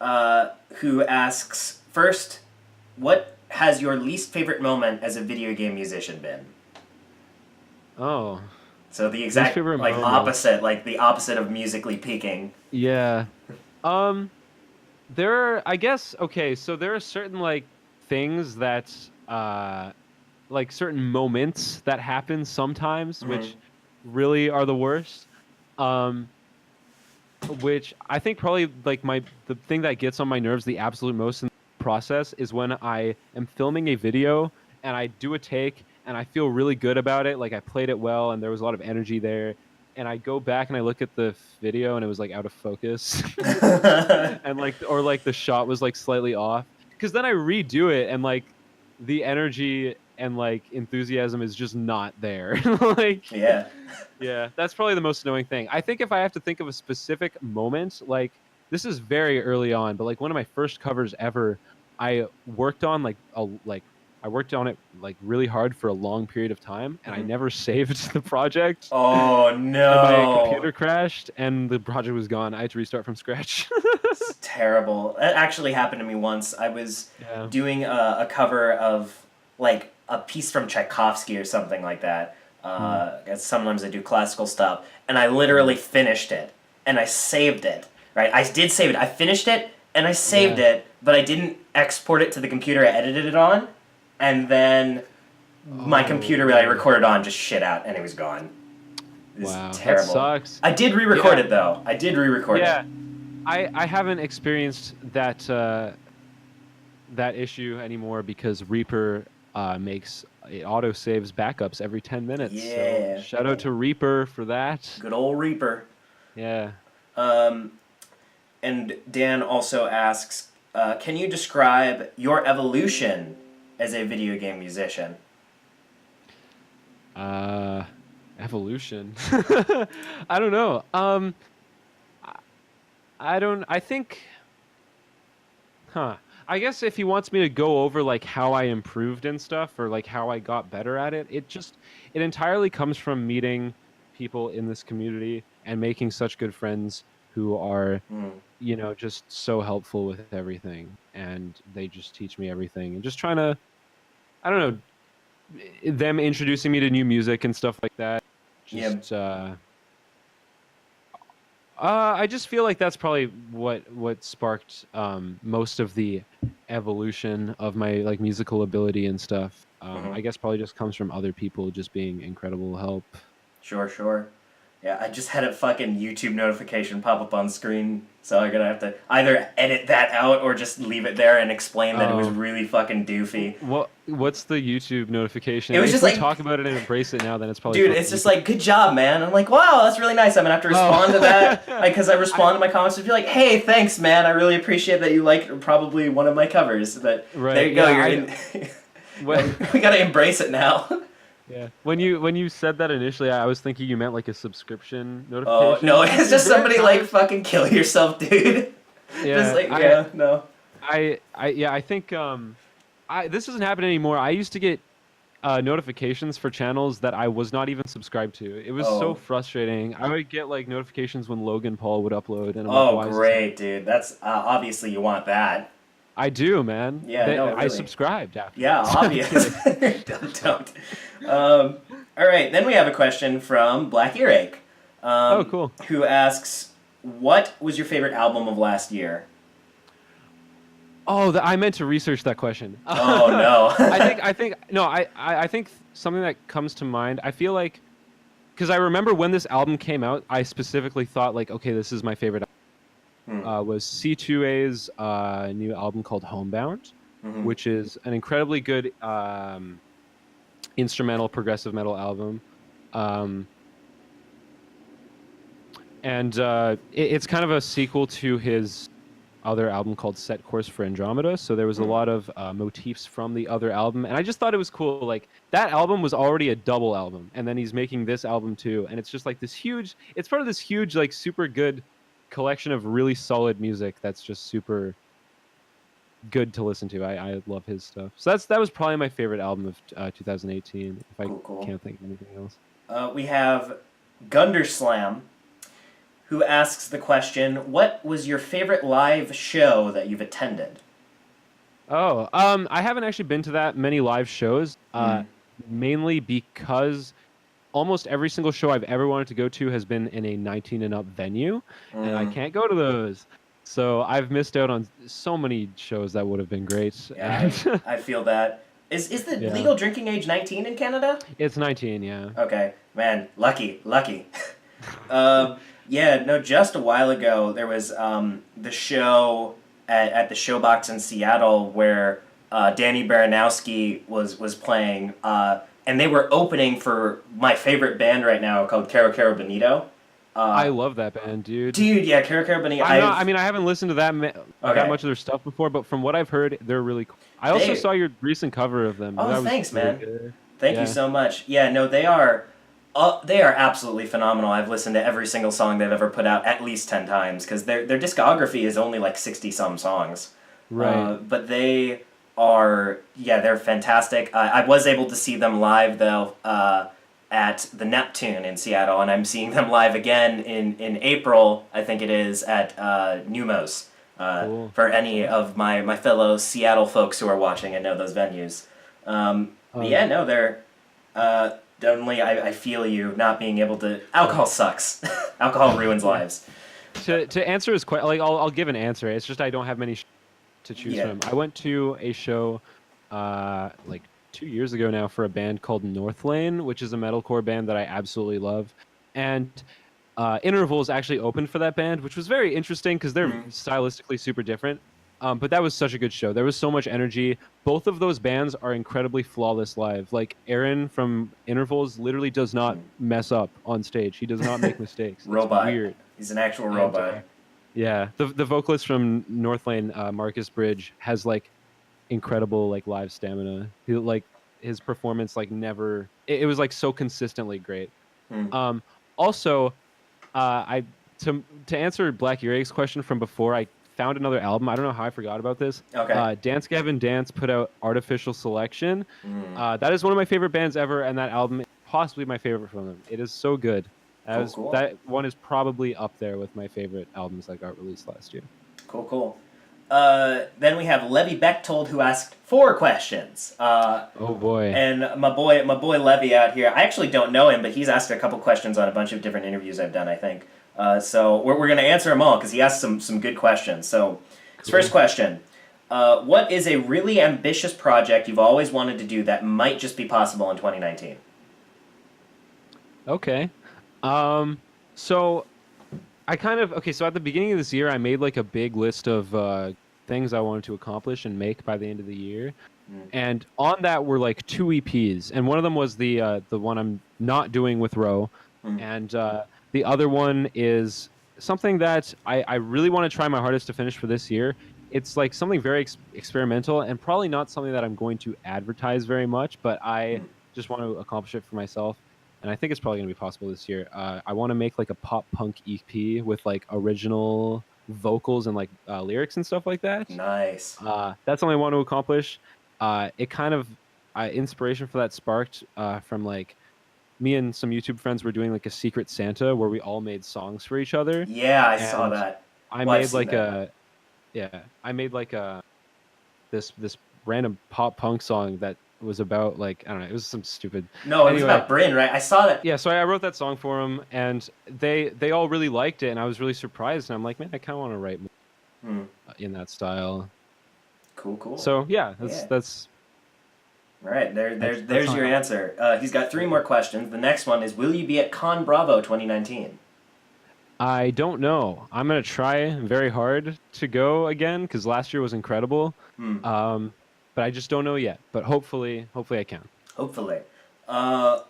who asks, first, what has your least favorite moment as a video game musician been? Oh, So the least exact, favorite like, moment. opposite, like, the opposite of musically peaking. Yeah. Um, there are, I guess, okay, so there are certain like things that like certain moments that happen sometimes Mm-hmm. which really are the worst. Um, which I think probably like the thing that gets on my nerves the absolute most in the process is when I am filming a video and I do a take and I feel really good about it, like I played it well and there was a lot of energy there, and I go back and I look at the video and it was like out of focus and like or like the shot was like slightly off, because then I redo it and like the energy and like enthusiasm is just not there. Like Yeah. yeah, that's probably the most annoying thing. I think if I have to think of a specific moment, like this is very early on, but like one of my first covers ever, I worked on I worked on it like really hard for a long period of time, and I Mm-hmm. never saved the project, Oh, and my no. computer crashed, and the project was gone. I had to restart from scratch. It's terrible. That actually happened to me once. I was Yeah. doing a cover of like a piece from Tchaikovsky or something like that. Mm, 'Cause sometimes I do classical stuff, and I mm. literally finished it and I saved it. Right, I did save it. I finished it and I saved Yeah. it, but I didn't export it to the computer I edited it on, and then my Oh computer that I man. recorded on just shit out and it was gone. It was Wow, that terrible. sucks. I did re-record Yeah. it though. I did re-record it. Yeah. I haven't experienced that that issue anymore because Reaper makes it auto saves backups every 10 minutes. So Yeah. shout out to Reaper for that. Good old Reaper. Yeah. Um, and Dan also asks, can you describe your evolution as a video game musician? Uh Evolution. I don't know. I I don't I think huh. I guess if he wants me to go over like how I improved and stuff or like how I got better at it, it entirely comes from meeting people in this community and making such good friends who are, Hmm. you know, just so helpful with everything, and they just teach me everything and just trying to, I don't know, them introducing me to new music and stuff like that. Yeah. Just I just feel like that's probably what sparked most of the evolution of my like musical ability and stuff. Hmm. I guess probably just comes from other people just being incredible help. Sure, sure. Yeah, I just had a fucking YouTube notification pop up on screen, so I'm gonna have to either edit that out or just leave it there and explain that it was Oh, really fucking doofy. what's the YouTube notification? It was If just we like, talk about it and embrace it now, then it's probably dude, fine. it's just like, good job, man. I'm like, wow, that's really nice. I'm gonna have to respond to that, Oh, like, because I respond to my comments and be like, hey, thanks, man. I really appreciate that you like probably one of my covers. But there right. you go. Yeah, You're I in. when, We gotta embrace it now. yeah. When you said that initially, I was thinking you meant like a subscription Oh no, notification. it's just There are somebody like times, fucking kill yourself, dude. Just yeah, like, yeah, no. yeah, I think I this doesn't happen anymore. I used to get notifications for channels that I was not even subscribed to. It was so Oh, frustrating. I would get like notifications when Logan Paul would upload, and I'm like, oh, why is this great, dude. That's obviously you want that. I do, man. Yeah, no, I really. subscribed Yeah, afterwards. I'm obvious. kidding. Don't. Um, all right, then we have a question from Black Earache, Oh, cool. who asks, "What was your favorite album of last year?" Oh, I meant to research that question. Oh no. I think no, I think something that comes to mind. I feel like because I remember when this album came out, I specifically thought like, okay, this is my favorite. Hmm. Was C2A's new album called Homebound, Hmm. which is an incredibly good instrumental progressive metal album. Um, and it's kind of a sequel to his other album called Set Course for Andromeda. So there was a Hmm. lot of motifs from the other album, and I just thought it was cool. Like that album was already a double album, and then he's making this album too, and it's just like this huge. It's part of this huge, like super good collection of really solid music that's just super good to listen to. I love his stuff. So that was probably my favorite album of 2018. If I Cool, cool. can't think of anything else. We have Gunderslam, who asks the question, what was your favorite live show that you've attended? Oh, I haven't actually been to that many live shows, Mm. mainly because almost every single show I've ever wanted to go to has been in a 19 and up venue, and I Mm. can't go to those. So I've missed out on so many shows that would have been great. Yeah, And I feel that. Is the yeah, legal drinking age 19 in Canada? it's 19, yeah. Okay, man, lucky, lucky. Yeah, no, just a while ago there was the show at the Showbox in Seattle where Danny Baranowski was playing, and they were opening for my favorite band right now called Caro Caro Bonito. I Uh, love that band, dude. Dude, yeah, Caro Caro Bonito. I mean, I haven't listened to that Okay, much of their stuff before, but from what I've heard, they're really cool. I also they. saw your recent cover of them. Oh, That was thanks, really man. good. Thank you Yeah. so much. Yeah, no, they are. They are absolutely phenomenal. I've listened to every single song they've ever put out at least 10 times because their discography is only like 60 some songs. Right. But they are, yeah, they're fantastic. I was able to see them live though at the Neptune in Seattle, and I'm seeing them live again in April. I think it is at Numos. Cool. For any of my fellow Seattle folks who are watching and know those venues. But yeah, Um, no, they're definitely. I feel you not being able to. Alcohol sucks. Alcohol ruins lives. to answer his question, like I'll give an answer. It's just I don't have many to choose Yeah. from. I went to a show like 2 years ago now for a band called Northlane, which is a metalcore band that I absolutely love. And Intervals actually opened for that band, which was very interesting because they're Mm. stylistically super different. But that was such a good show. There was so much energy. Both of those bands are incredibly flawless live. Like Aaron from Intervals literally does not mess up on stage. He does not make mistakes. It's Robot. weird. He's an actual And robot. yeah, the vocalist from Northlane, Marcus Bridge, has like incredible like live stamina. He like his performance like never. It was like so consistently great. Mm. Um, also, I to answer Black Earache's question from before, I found another album. I don't know how I forgot about this. Okay. Dance Gavin Dance put out Artificial Selection. Mm. That is one of my favorite bands ever, and that album is possibly my favorite from them. It is so good. Cool, cool. That one is probably up there with my favorite albums that got released last year. Cool, cool. Then we have Levy Bechtold who asked 4 questions. Oh boy. And my boy Levy out here, I actually don't know him, but he's asked a couple questions on a bunch of different interviews I've done, I think. So we're going to answer them all because he asked some good questions. So his Cool. first question, what is a really ambitious project you've always wanted to do that might just be possible in 2019? Okay. So I kind of so at the beginning of this year, I made like a big list of things I wanted to accomplish and make by the end of the year, Mm. and on that were like 2 EPs, and one of them was the one I'm not doing with Ro, Mm. and the other one is something that I really want to try my hardest to finish for this year. It's like something very experimental and probably not something that I'm going to advertise very much, but I Mm. just want to accomplish it for myself. And I think it's probably going to be possible this year. I want to make like a pop punk EP with like original vocals and like lyrics and stuff like that. Nice. That's something I want to accomplish. It kind of inspiration for that sparked from like me and some YouTube friends were doing like a Secret Santa where we all made songs for each other, Yeah, I saw and that. I Well, I've made seen like that. I made like this random pop punk song that was about like I don't know, it was some stupid. No, it was Anyway, about Bryn, right? I saw that. yeah, so I wrote that song for them, and they all really liked it, and I was really surprised, and I'm like, man, I kind of want to write more Hmm. in that style. Cool, cool. So yeah, Yeah. that's All right, that's there's all I your have. answer. He's got 3 more questions. The next one is, will you be at Con Bravo 2019? I don't know. I'm gonna try very hard to go again because last year was incredible. Hmm. But I just don't know yet. But hopefully I can. Hopefully.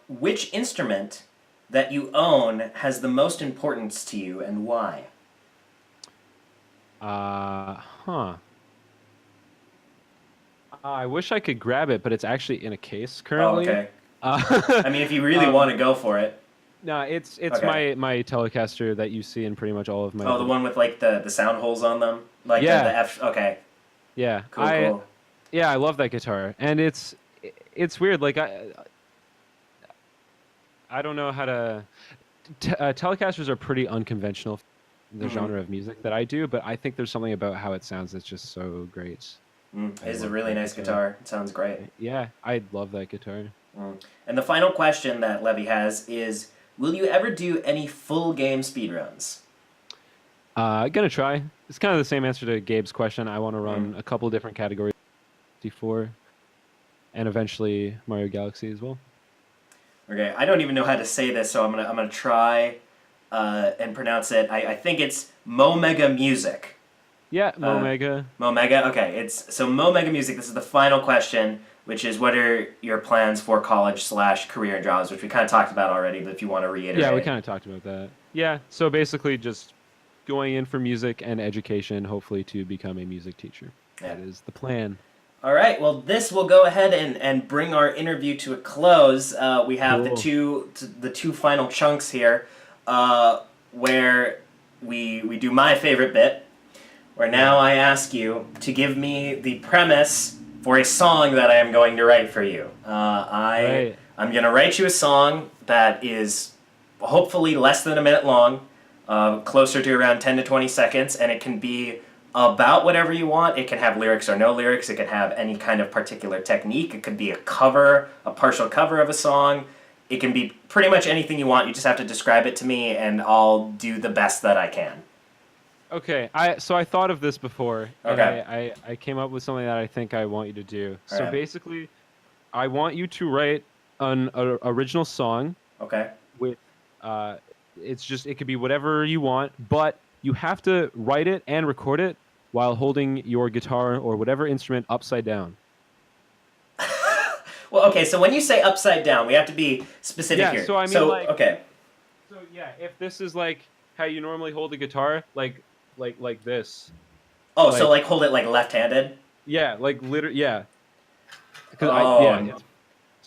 Which instrument that you own has the most importance to you and why? Huh. I wish I could grab it, but it's actually in a case Oh, currently. okay. Uh, I mean, if you really um, want to go for it. no, it's Okay. my Telecaster that you see in pretty much all of my Oh, the videos. one with like the sound holes on them, like the Yeah, F. Okay, yeah. cool, cool. I love that guitar, and it's weird. Like I don't know how to. Telecasters are pretty unconventional in the genre of music that I do, but I think there's something about how it sounds that's just so great. It's a really nice guitar. It sounds great. Yeah, I love that guitar. And the final question that Levy has is, will you ever do any full game speedruns? Gonna try. It's kind of the same answer to Gabe's question. I want to run a couple different categories, 64, and eventually Mario Galaxy as well. Okay, I don't even know how to say this, so I'm gonna try and pronounce it. I think it's Momega Music. Yeah, Momega. Momega. Okay, so Momega Music. This is the final question, which is, what are your plans for college/career and jobs, which we kind of talked about already, but if you want to reiterate. Yeah, we kind of talked about that. Yeah, so basically just going in for music and education, hopefully to become a music teacher. Yeah. That is the plan. All right, well, this will go ahead and bring our interview to a close. We have the two final chunks here, where we do my favorite bit, where now I ask you to give me the premise for a song that I am going to write for you. I'm going to write you a song that is hopefully less than a minute long, closer to around 10 to 20 seconds, and it can be about whatever you want. It can have lyrics or no lyrics. It can have any kind of particular technique. It could be a partial cover of a song. It can be pretty much anything you want. You just have to describe it to me, and I'll do the best that I can. Okay, so I thought of this before. Okay. And I came up with something that I think I want you to do. All so right. basically, I want you to write an original song. Okay. With, it could be whatever you want, but you have to write it and record it while holding your guitar or whatever instrument upside down. Well, okay, so when you say upside down, we have to be specific here. So I mean, okay. So yeah, if this is like how you normally hold a guitar, like this. Oh, so like hold it like left-handed? Yeah, like literally, yeah. So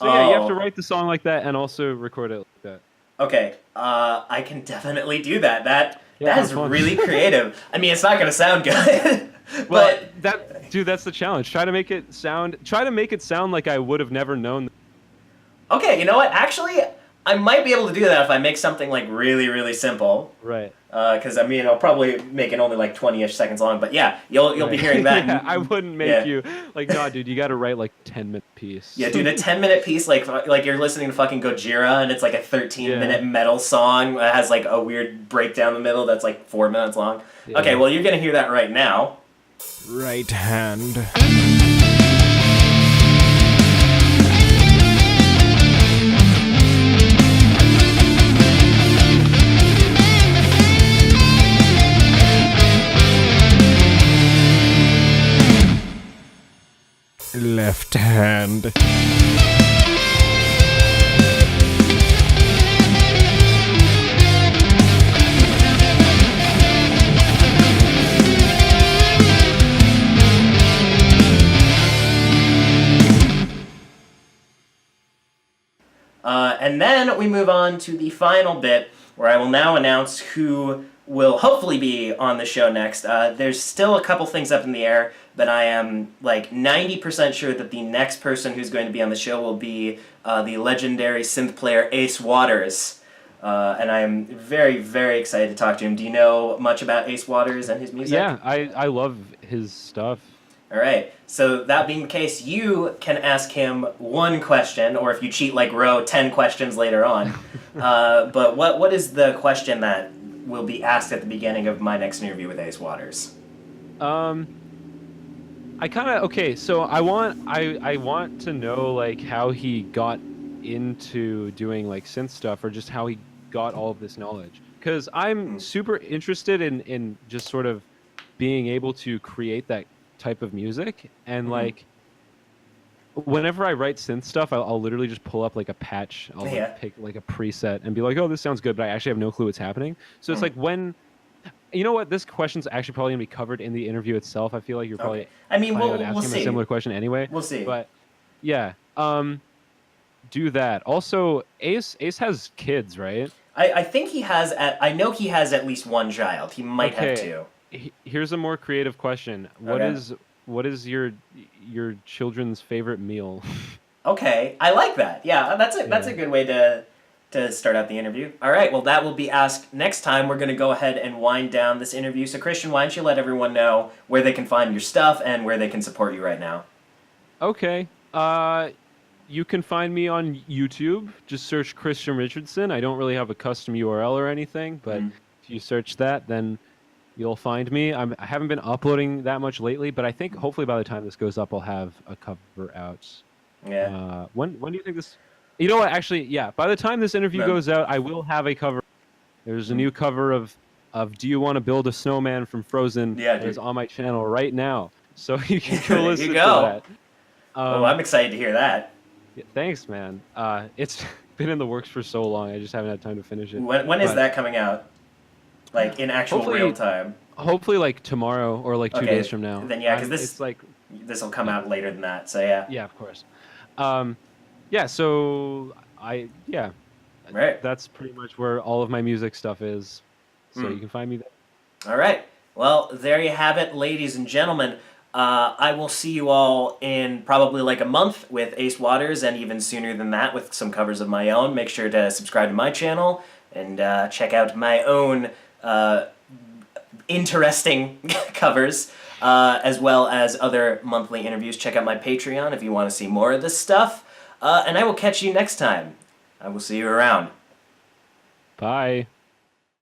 yeah, you have to write the song like that and also record it like that. Okay, I can definitely do that. That is really creative. I mean, it's not going to sound good, but that's the challenge. Try to make it sound like I would have never known. Okay, you know what? Actually, I might be able to do that if I make something like really, really simple. Right. Because I mean, I'll probably make it only like 20-ish seconds long. But yeah, you'll be hearing that. Yeah, I wouldn't make you like, no, dude. You got to write like 10-minute piece. Yeah, dude, a 10-minute piece like you're listening to fucking Gojira, and it's like a 13-minute metal song that has like a weird breakdown in the middle that's like 4 minutes long. Yeah. Okay, well, you're gonna hear that right now. Right hand. Left hand. And then we move on to the final bit, where I will now announce who will hopefully be on the show next. There's still a couple things up in the air, but I am like 90% sure that the next person who's going to be on the show will be the legendary synth player Ace Waters. And I am very, very excited to talk to him. Do you know much about Ace Waters and his music? Yeah, I love his stuff. All right. So that being the case, you can ask him one question, or if you cheat like Ro, 10 questions later on. But what is the question that will be asked at the beginning of my next interview with Ace Waters? So I want to know like how he got into doing like synth stuff, or just how he got all of this knowledge. Because I'm super interested in just sort of being able to create that type of music, and like whenever I write synth stuff, I'll literally just pull up like a patch. I'll pick like a preset and be like, oh, this sounds good, but I actually have no clue what's happening. So it's like, when, you know what, this question's actually probably gonna be covered in the interview itself. I feel like you're probably I mean, we'll ask him see. a similar question anyway. We'll see. But yeah, do that. Also, Ace has kids, right? I think he has I know he has at least one child. He might have two. Here's a more creative question. What is your children's favorite meal? Okay, I like that. Yeah, that's a good way to to start out the interview. All right, well, that will be asked next time. We're going to go ahead and wind down this interview. So, Christian, why don't you let everyone know where they can find your stuff and where they can support you right now? Okay. You can find me on YouTube. Just search Christian Richardson. I don't really have a custom URL or anything, but if you search that, then you'll find me. I haven't been uploading that much lately, but I think hopefully by the time this goes up, I'll have a cover out. Yeah. When do you think this? You know what? Actually, yeah. By the time this interview goes out, I will have a cover. There's a new cover of "Do You Want to Build a Snowman" from Frozen. Yeah, that is dude. on my channel right now, so you can go There listen you to go. that. Oh, I'm excited to hear that. Yeah, thanks, man. It's been in the works for so long. I just haven't had time to finish it. When is But that coming out? Like, in actual hopefully- real time? hopefully, like tomorrow or like 2 Okay, days from now. then yeah, 'cause this- it's like This will come out later than that, so yeah. yeah, of course. Yeah. So yeah. Right. That's pretty much where all of my music stuff is. So you can find me there. All right. Well, there you have it, ladies and gentlemen. I will see you all in probably like a month with Ace Waters, and even sooner than that with some covers of my own. Make sure to subscribe to my channel and check out my own interesting covers, as well as other monthly interviews. Check out my Patreon if you want to see more of this stuff. And I will catch you next time. I will see you around. Bye.